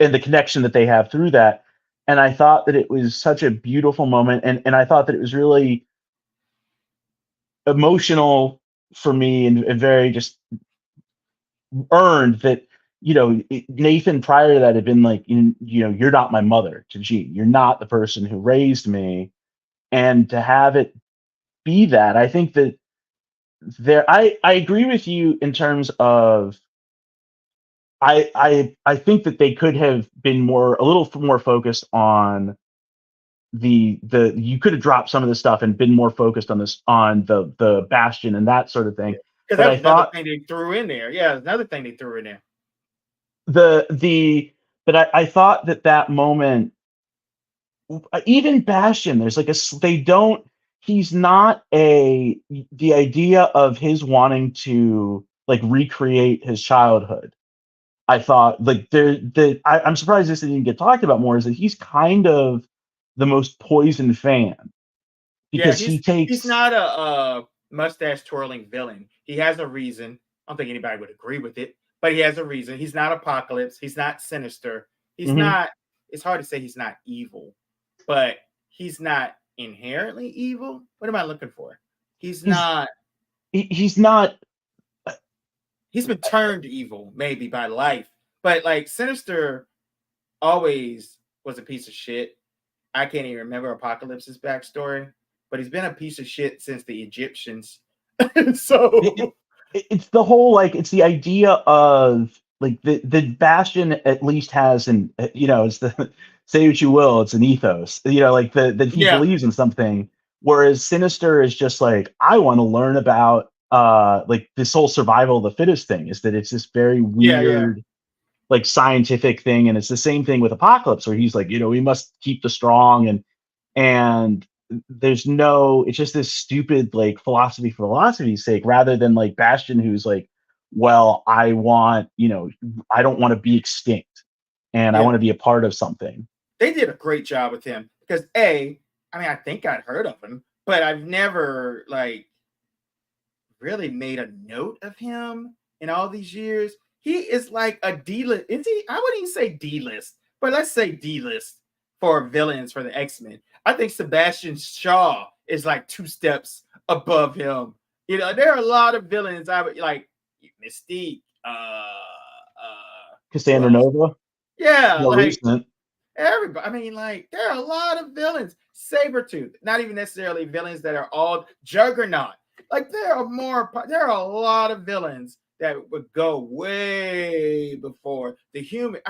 and the connection that they have through that. And I thought that it was such a beautiful moment, and I thought that it was really emotional for me, and very just earned that, Nathan prior to that had been like, you're not my mother to Jean, you're not the person who raised me. And to have it be that, I think that I agree with you in terms of, I think that they could have been a little more focused on you could have dropped some of this stuff and been more focused on the Bastion and that sort of thing. Because But that I was another thought thing they threw in there. Yeah, another thing they threw in there. I thought that moment, even Bastion, there's like they don't, he's not the idea of his wanting to like recreate his childhood. I thought like I'm surprised this didn't get talked about more, is that he's kind of the most poison fan, Yeah, because he he's takes, not a mustache twirling villain. He has a reason. I don't think anybody would agree with it, but he has a reason. He's not Apocalypse. He's not Sinister. He's Mhm. not. It's hard to say he's not evil, but he's not inherently evil. What am I looking for? He's not. he's not. He's been turned evil maybe by life, but like Sinister always was a piece of shit. I can't even remember Apocalypse's backstory, but he's been a piece of shit since the Egyptians. So It's the whole, like, it's the idea of like the Bastion at least has an, it's the say what you will, it's an ethos, like that he yeah, believes in something, whereas Sinister is just like, I want to learn about like this whole survival of the fittest thing, is that it's this very yeah. weird like scientific thing. And it's the same thing with Apocalypse, where he's like, we must keep the strong, and there's no, it's just this stupid like philosophy for philosophy's sake, rather than like Bastion, who's like, well, I want, I don't want to be extinct, and I Yeah. want to be a part of something. They did a great job with him because I think I'd heard of him, but I've never like really made a note of him in all these years. He is like a D-list. Is he? I wouldn't even say D-list, but let's say D-list for villains for the X-Men. I think Sebastian Shaw is like 2 steps above him. There are a lot of villains I would like. Mystique, who Cassandra else? Nova, Yeah, more like recent. everybody. I mean, like there are a lot of villains. Sabretooth, not even necessarily villains that are all Juggernaut. Like there are a lot of villains that would go way before the human.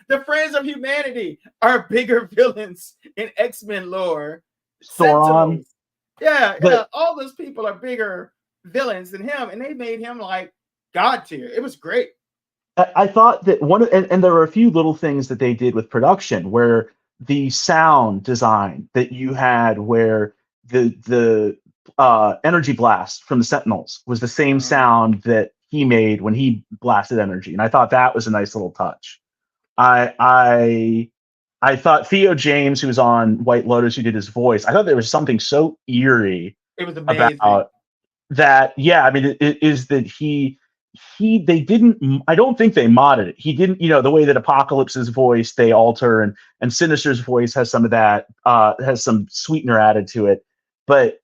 The Friends of Humanity are bigger villains in X-Men lore. Sauron. Sentinels. Yeah, But all those people are bigger villains than him, and they made him like God tier. It was great. I thought that and there were a few little things that they did with production, where the sound design that you had, where the energy blast from the Sentinels was the same sound that he made when he blasted energy, and I thought that was a nice little touch. I thought Theo James, who was on White Lotus, who did his voice, I thought there was something so eerie It was amazing. about that. Yeah, I mean, it is that they didn't, I don't think they modded it. He didn't, the way that Apocalypse's voice they alter, and Sinister's voice has some of that, has some sweetener added to it, but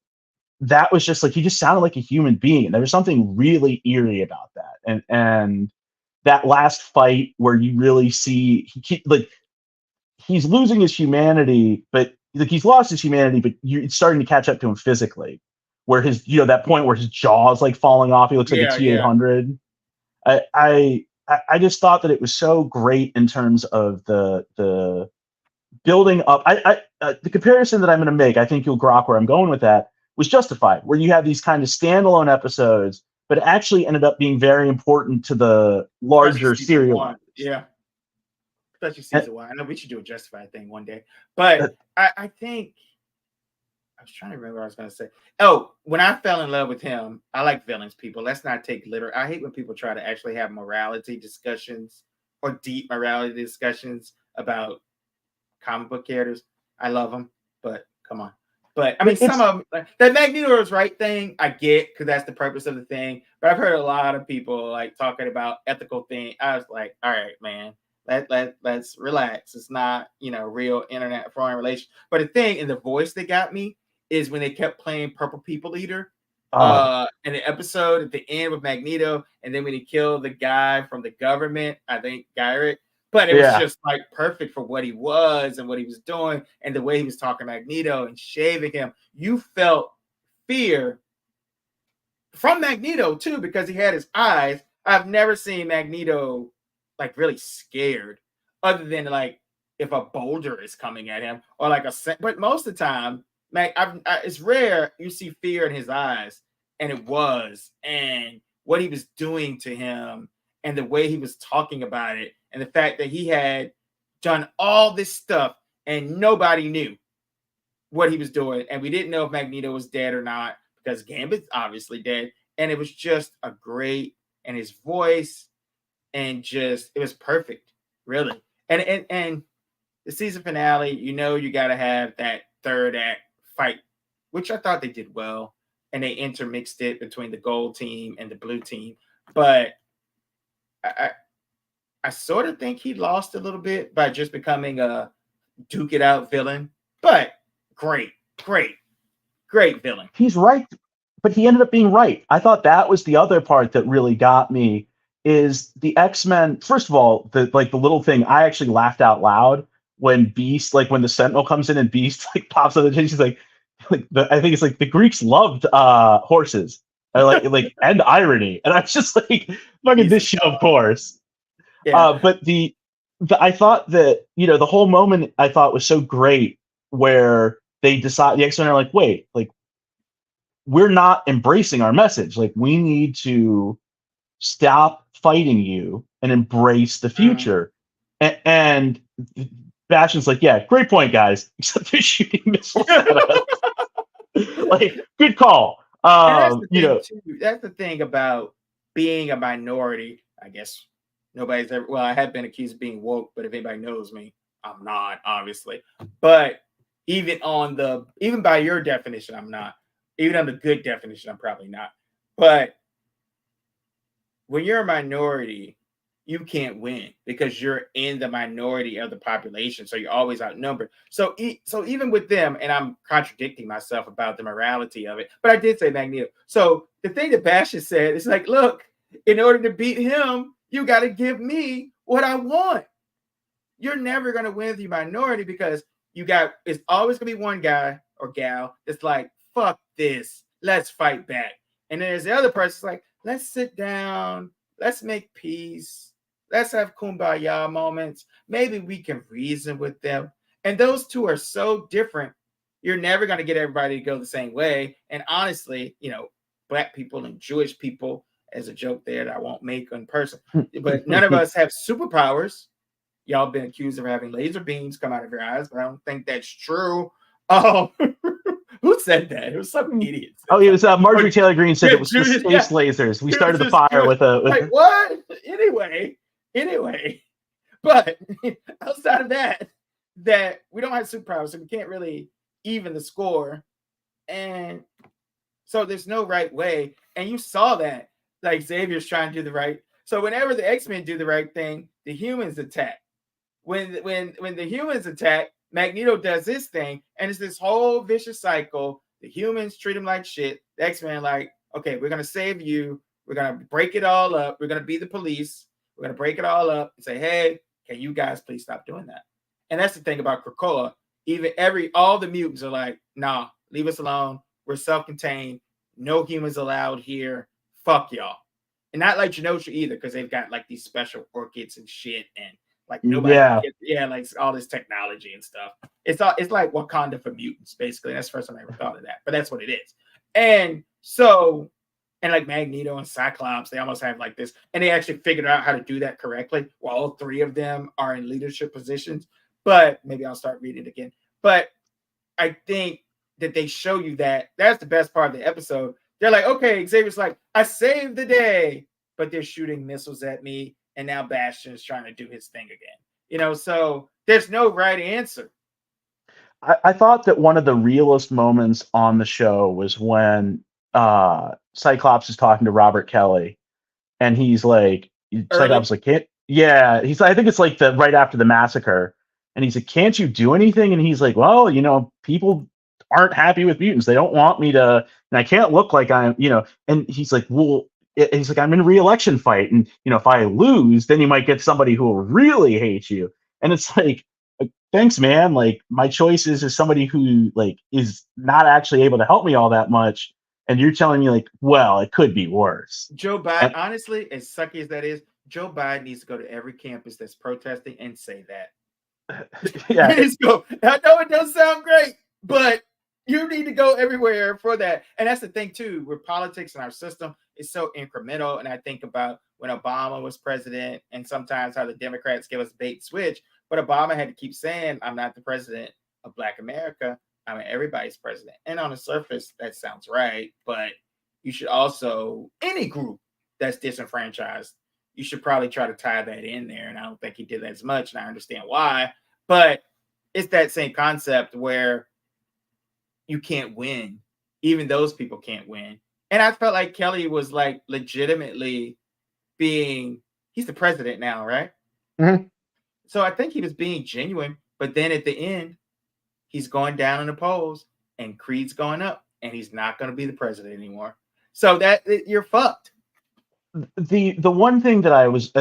that was just like, he just sounded like a human being, and there was something really eerie about that. And that last fight where you really see like he's losing his humanity, but like he's lost his humanity, but it's starting to catch up to him physically, where his, that point where his jaw is like falling off, he looks like a Yeah, T-800. I just thought that it was so great in terms of the building up. The comparison that I'm going to make, I think you'll grok where I'm going with that, was Justified, where you have these kind of standalone episodes, but it actually ended up being very important to the especially larger season serial. 1. Yeah. especially season one. I know we should do a Justified thing one day, but I think I was trying to remember what I was going to say. Oh, when I fell in love with him, I like villains, people. Let's not take literal. I hate when people try to actually have morality discussions or deep morality discussions about comic book characters. I love them, but come on. But I mean, some of them, like, that Magneto is right thing, I get, because that's the purpose of the thing. But I've heard a lot of people like talking about ethical thing. I was like, all right, man, let's relax. It's not, real internet foreign relation. But the thing and the voice that got me is when they kept playing Purple People Eater in the episode at the end with Magneto, and then when he killed the guy from the government, I think Gyrick. But it was just like perfect for what he was and what he was doing, and the way he was talking to Magneto and shaving him. You felt fear from Magneto too, because he had his eyes. I've never seen Magneto like really scared, other than like if a boulder is coming at him or like but most of the time, it's rare you see fear in his eyes, and what he was doing to him, and the way he was talking about it, and the fact that he had done all this stuff and nobody knew what he was doing, and we didn't know if Magneto was dead or not because Gambit's obviously dead, and it was just a great, and his voice, and just it was perfect, really, and the season finale, you got to have that third act fight, which I thought they did well, and they intermixed it between the gold team and the blue team. But I sort of think he lost a little bit by just becoming a duke it out villain. But great villain. He's right, but he ended up being right. I thought that was the other part that really got me is the X-Men. First of all, the little thing, I actually laughed out loud when Beast, like when the Sentinel comes in and Beast like pops on the chin, she's like I think it's like the Greeks loved horses, like and irony, and I was just like, fucking this shit, of course. Yeah. But I thought that the whole moment I thought was so great, where they decide, the X-Men are like, wait, like we're not embracing our message, like we need to stop fighting you and embrace the future. And Bastion's like, yeah, great point, guys. Except they're shooting missiles at us. Like, good call. That's the thing about being a minority. I guess nobody's ever. Well, I have been accused of being woke, but if anybody knows me, I'm not, obviously. But even by your definition, I'm not. Even on the good definition, I'm probably not. But when you're a minority, you can't win because you're in the minority of the population. So you're always outnumbered. So even with them, and I'm contradicting myself about the morality of it, but I did say Magneto. So the thing that Bastion said is like, look, in order to beat him, you got to give me what I want. You're never going to win the minority because it's always going to be one guy or gal that's like, fuck this, let's fight back. And then there's the other person like, let's sit down, let's make peace, let's have kumbaya moments. Maybe we can reason with them. And those two are so different. You're never going to get everybody to go the same way. And honestly, Black people and Jewish people, as a joke there that I won't make in person, but none of us have superpowers. Y'all been accused of having laser beams come out of your eyes, but I don't think that's true. Oh, who said that? It was some idiot. Oh, it was Marjorie Taylor Greene said it was just space lasers. We started the fire with a. Like, what? Anyway, but outside of that we don't have superpowers, so we can't really even the score, and so there's no right way. And you saw that, like Xavier's trying to do the right. So whenever the X-Men do the right thing, the humans attack. When the humans attack, Magneto does his thing, and it's this whole vicious cycle. The humans treat him like shit. The X-Men like, okay, we're gonna save you. We're gonna break it all up. We're gonna be the police. We're gonna break it all up and say, hey, can you guys please stop doing that? And that's the thing about Krakoa. All the mutants are like, nah, leave us alone. We're self-contained. No humans allowed here. Fuck y'all. And not like Genosha either, because they've got like these special orchids and shit, and like nobody, like all this technology and stuff. It's like Wakanda for mutants, basically. That's the first time I ever thought of that, but that's what it is. And so And like Magneto and Cyclops, they almost have like this, and they actually figured out how to do that correctly. While all three of them are in leadership positions, but maybe I'll start reading it again. But I think that they show you that that's the best part of the episode. They're like, okay, Xavier's like, I saved the day, but they're shooting missiles at me, and now Bastion's trying to do his thing again. So there's no right answer. I thought that one of the realest moments on the show was when Cyclops is talking to Robert Kelly, and he's like, Early, Cyclops is like, can't, yeah, he's, I think it's like the right after the massacre, and he's like, can't you do anything? And he's like, well, people aren't happy with mutants. They don't want me to, and I can't look like I'm. And he's like, well, he's like, I'm in a re-election fight, and if I lose, then you might get somebody who will really hate you. And it's like, thanks, man. Like, my choice is somebody who like is not actually able to help me all that much, and you're telling me like, well, it could be worse. Joe Biden, And honestly, as sucky as that is, Joe Biden needs to go to every campus that's protesting and say that. yeah, Go. I know it doesn't sound great, but you need to go everywhere for that. And that's the thing too, with politics and our system is so incremental. And I think about when Obama was president, and sometimes how the Democrats give us bait switch, but Obama had to keep saying, "I'm not the president of Black America. I'm everybody's president." And on the surface, that sounds right, but you should also, any group that's disenfranchised, you should probably try to tie that in there. And I don't think he did that as much, and I understand why. But it's that same concept where you can't win. Even those people can't win. And I felt like Kelly was like legitimately he's the president now, right? Mhm. So I think he was being genuine. But then at the end, he's going down in the polls and Creed's going up, and he's not going to be the president anymore. So you're fucked. The one thing that I was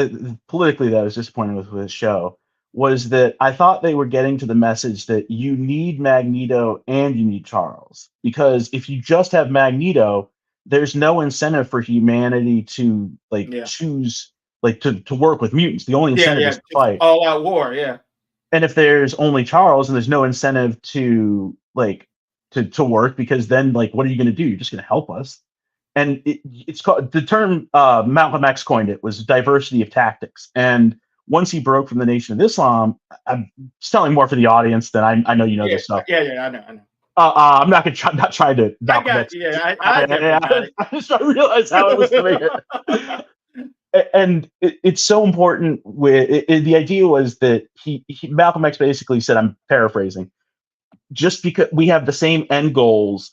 politically that I was disappointed with this show was that I thought they were getting to the message that you need Magneto and you need Charles, because if you just have Magneto, there's no incentive for humanity to like Yeah. choose like to work with mutants. The only incentive is to fight. All out war. Yeah. And if there's only Charles and there's no incentive to like to work, because then like what are you going to do? You're just going to help us. And it's called, the term Malcolm X coined it, was diversity of tactics. And once he broke from the Nation of Islam, I'm telling more for the audience than I know this stuff. Yeah, I know. I'm not gonna try, not trying to Malcolm X. I just realized how it was to me. And it's so important. The idea was that Malcolm X basically said, I'm paraphrasing, just because we have the same end goals,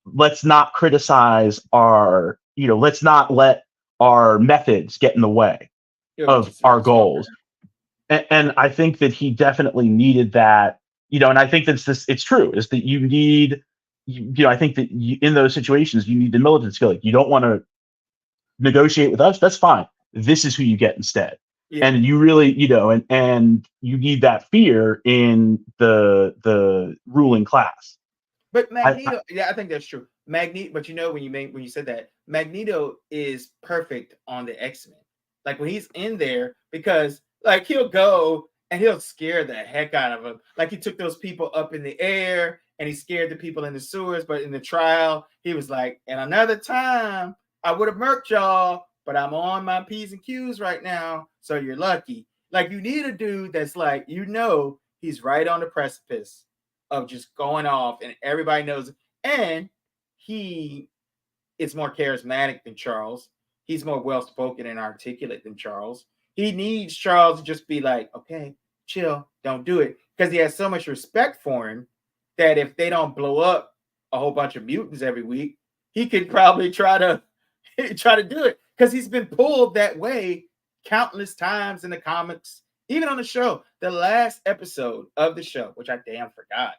let's not criticize let's not let our methods get in the way of our goals. And I think that he definitely needed that, and I think it's true, is that you need, I think that in those situations, you need the militant skill. Like, you don't want to negotiate with us, that's fine. This is who you get instead. Yeah. And you really, and you need that fear in the ruling class. But Magneto, I think that's true. Magneto, but when you said that, Magneto is perfect on the X-Men. Like when he's in there, because like he'll go and he'll scare the heck out of them. Like he took those people up in the air and he scared the people in the sewers. But in the trial, he was like, and another time I would have murked y'all, but I'm on my P's and Q's right now. So you're lucky. Like you need a dude that's like, he's right on the precipice of just going off, and everybody knows it. And he is more charismatic than Charles. He's more well-spoken and articulate than Charles. He needs Charles to just be like, okay, chill, don't do it. Because he has so much respect for him that if they don't blow up a whole bunch of mutants every week, he could probably try to do it. Because he's been pulled that way countless times in the comics, even on the show. The last episode of the show, which I damn forgot,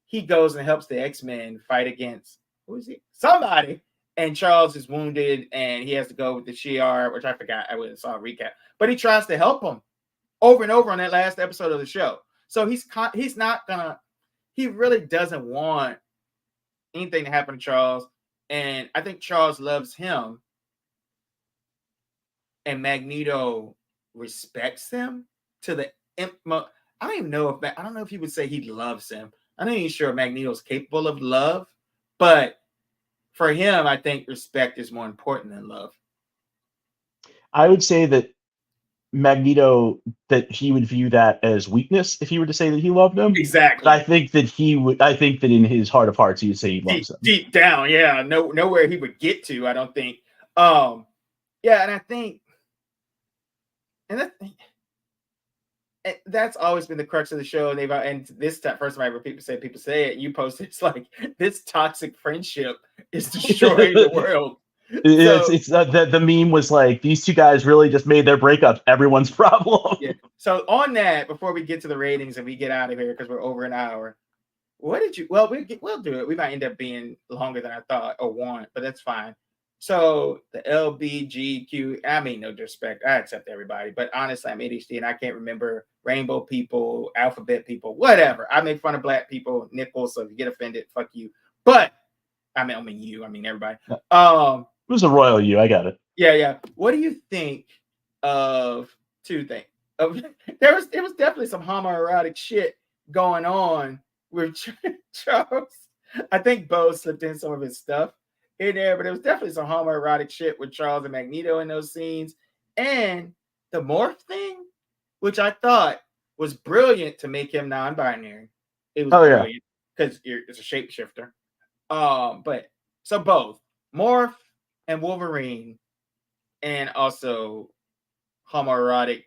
he goes and helps the X-Men fight against, who is he? Somebody. And Charles is wounded and he has to go with the Shi'ar, which I forgot. I wouldn't saw a recap. But he tries to help him over and over on that last episode of the show. So he really doesn't want anything to happen to Charles. And I think Charles loves him. And Magneto respects him to the I don't know if he would say he loves him. I'm not even sure Magneto's capable of love, but for him, I think respect is more important than love. I would say that Magneto, that he would view that as weakness if he were to say that he loved him. But Exactly. I think that he would. I think that in his heart of hearts, he would say he loves him. Deep down, yeah, nowhere he would get to. I don't think. Yeah, and I think, and that's always been the crux of the show. And this time, first time I ever people say it. You posted, it's like this toxic friendship is destroying the world. It's the meme was like, these two guys really just made their breakup everyone's problem. Yeah. So on that, before we get to the ratings and we get out of here because we're over an hour, what did you? Well, we'll do it. We might end up being longer than I thought or want, but that's fine. So the LBGQ, I mean, no disrespect, I accept everybody, but honestly, I'm ADHD and I can't remember rainbow people, alphabet people, whatever. I make fun of black people, nipples. So if you get offended, fuck you. But I mean everybody. It was a royal you. I got it. Yeah. What do you think of two things? There was definitely some homoerotic shit going on with Charles. I think Bo slipped in some of his stuff in there, but there was definitely some homoerotic shit with Charles and Magneto in those scenes. And the morph thing, which I thought was brilliant to make him non-binary. It was brilliant because it's a shapeshifter. But so both Morph and Wolverine, and also homoerotic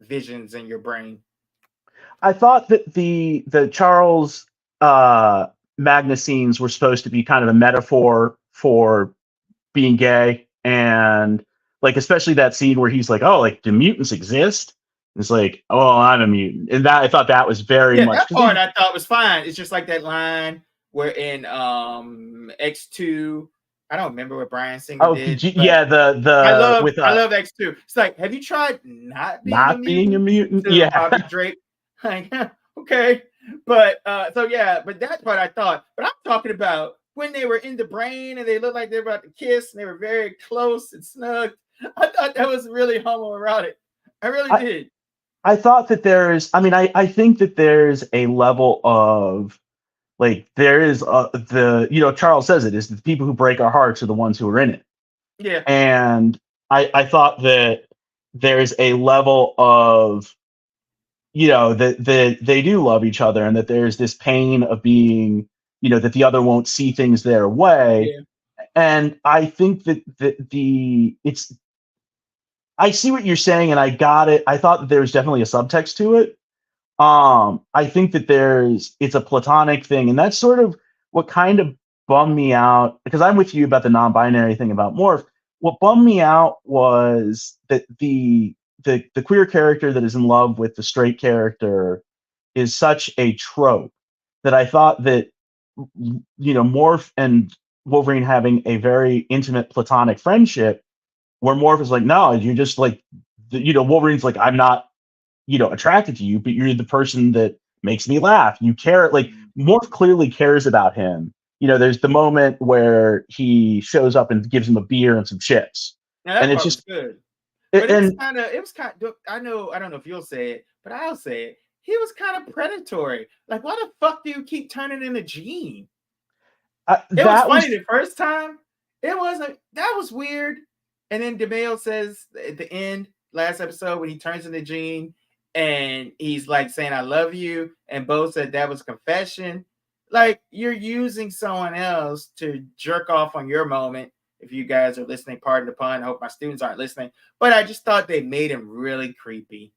visions in your brain. I thought that the Charles Magnus scenes were supposed to be kind of a metaphor for being gay, and like especially that scene where he's like, "Oh, like do mutants exist?" It's like, "Oh, I'm a mutant," and that I thought that was very much. That part I thought was fine. It's just like that line where in X2. I don't remember what Bryan Singer did. Yeah, I love X2. It's like, have you tried not being a mutant? Yeah, Bobby Drake. Like, okay, but so yeah, but that part I thought. But I'm talking about when they were in the brain and they looked like they were about to kiss and they were very close and snug. I thought that was really homoerotic. I really did. I thought that there's. I mean, I think that there's a level of. Like there is Charles says it is the people who break our hearts are the ones who are in it. Yeah. And I thought that there's a level of, that they do love each other and that there's this pain of being, that the other won't see things their way. Yeah. And I think that I see what you're saying and I got it. I thought that there was definitely a subtext to it. I think that it's a platonic thing, and that's sort of what kind of bummed me out, because I'm with you about the non-binary thing about Morph. What bummed me out was that the queer character that is in love with the straight character is such a trope that I thought that, Morph and Wolverine having a very intimate platonic friendship where Morph is like, no, you're just like, Wolverine's like, I'm not, attracted to you, but you're the person that makes me laugh. You care. Like Morph clearly cares about him. There's the moment where he shows up and gives him a beer and some chips. Now, that and it's just good. But it was kind of, I don't know if you'll say it, but I'll say it. He was kind of predatory. Like, why the fuck do you keep turning into Jean? It was funny the first time. It wasn't. That was weird. And then DeMille says at the end, last episode, when he turns into Jean, and he's like saying, I love you. And Bo said that was confession. Like, you're using someone else to jerk off on your moment. If you guys are listening, pardon the pun. I hope my students aren't listening. But I just thought they made him really creepy.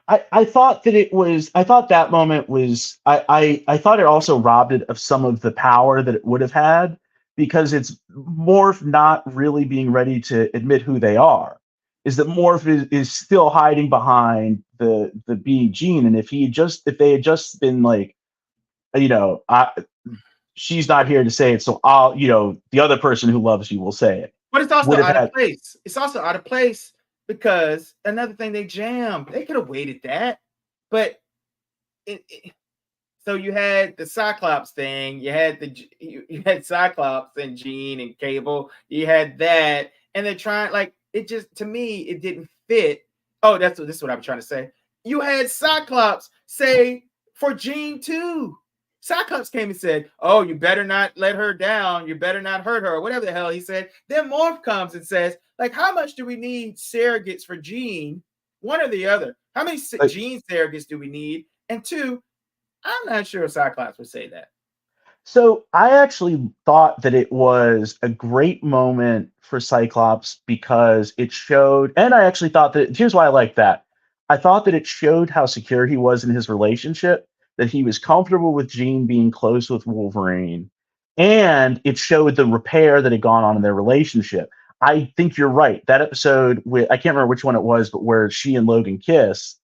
I thought that moment was, I thought it also robbed it of some of the power that it would have had, because it's Morph not really being ready to admit who they are. Is that Morph is still hiding behind the being Jean, and if they had just been like, she's not here to say it, so I'll, the other person who loves you will say it. But it's also out of place. It's also out of place because another thing, they jammed. They could have waited that, but so you had the Cyclops thing. You had Cyclops and Jean and Cable. You had that, and they're trying, like, it just, to me, it didn't fit. Oh, this is what I'm trying to say. You had Cyclops say for Jean too. Cyclops came and said, "Oh, you better not let her down. You better not hurt her," or whatever the hell he said. Then Morph comes and says, like, how much do we need surrogates for Jean? One or the other. How many Jean surrogates do we need? And two, I'm not sure if Cyclops would say that. So I actually thought that it was a great moment for Cyclops because it showed, and I actually thought that here's why I like that. I thought that it showed how secure he was in his relationship, that he was comfortable with Jean being close with Wolverine, and it showed the repair that had gone on in their relationship. I think you're right. That episode with I can't remember which one it was, but where she and Logan kiss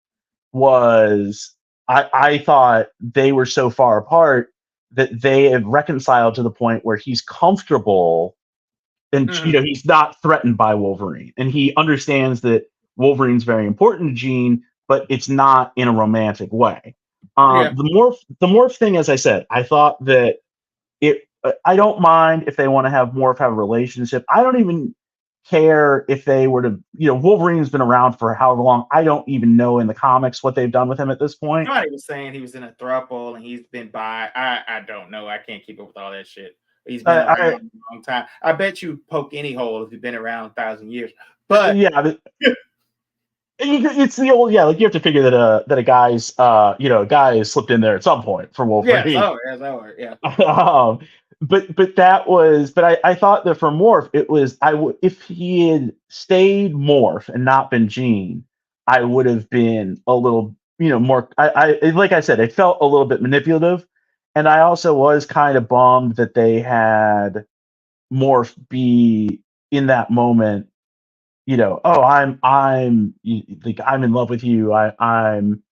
was I thought they were so far apart that they have reconciled to the point where he's comfortable and he's not threatened by Wolverine, and he understands that Wolverine's very important to Jean, but it's not in a romantic way. The morph thing, as I said, I thought that it. I don't mind if they want to have Morph have a relationship. I don't even care if they were to. Wolverine's been around for however long. I don't even know in the comics what they've done with him at this point. Somebody was saying he was in a throuple and he's been by. I don't know. I can't keep up with all that shit. He's been around a long time. I bet you poke any hole if he's been around 1,000 years. But yeah, it's the old like you have to figure that a guy's a guy slipped in there at some point for Wolverine. Yeah. But I thought that for Morph it was if he had stayed Morph and not been Jean, I would have been a little more. I like I said, it felt a little bit manipulative, and I also was kind of bummed that they had Morph be in that moment. Oh, I'm in love with you. I'm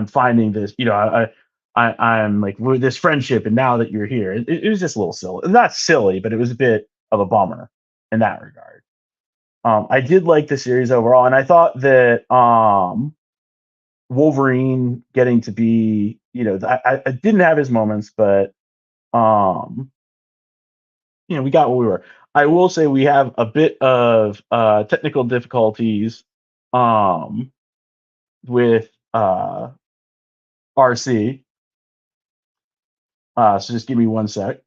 finding this. I'm like with this friendship, and now that you're here, it was just a little silly. Not silly, but it was a bit of a bummer in that regard. I did like the series overall, and I thought that Wolverine getting to be, I didn't have his moments, but we got what we were. I will say we have a bit of technical difficulties with RC. So just give me one sec.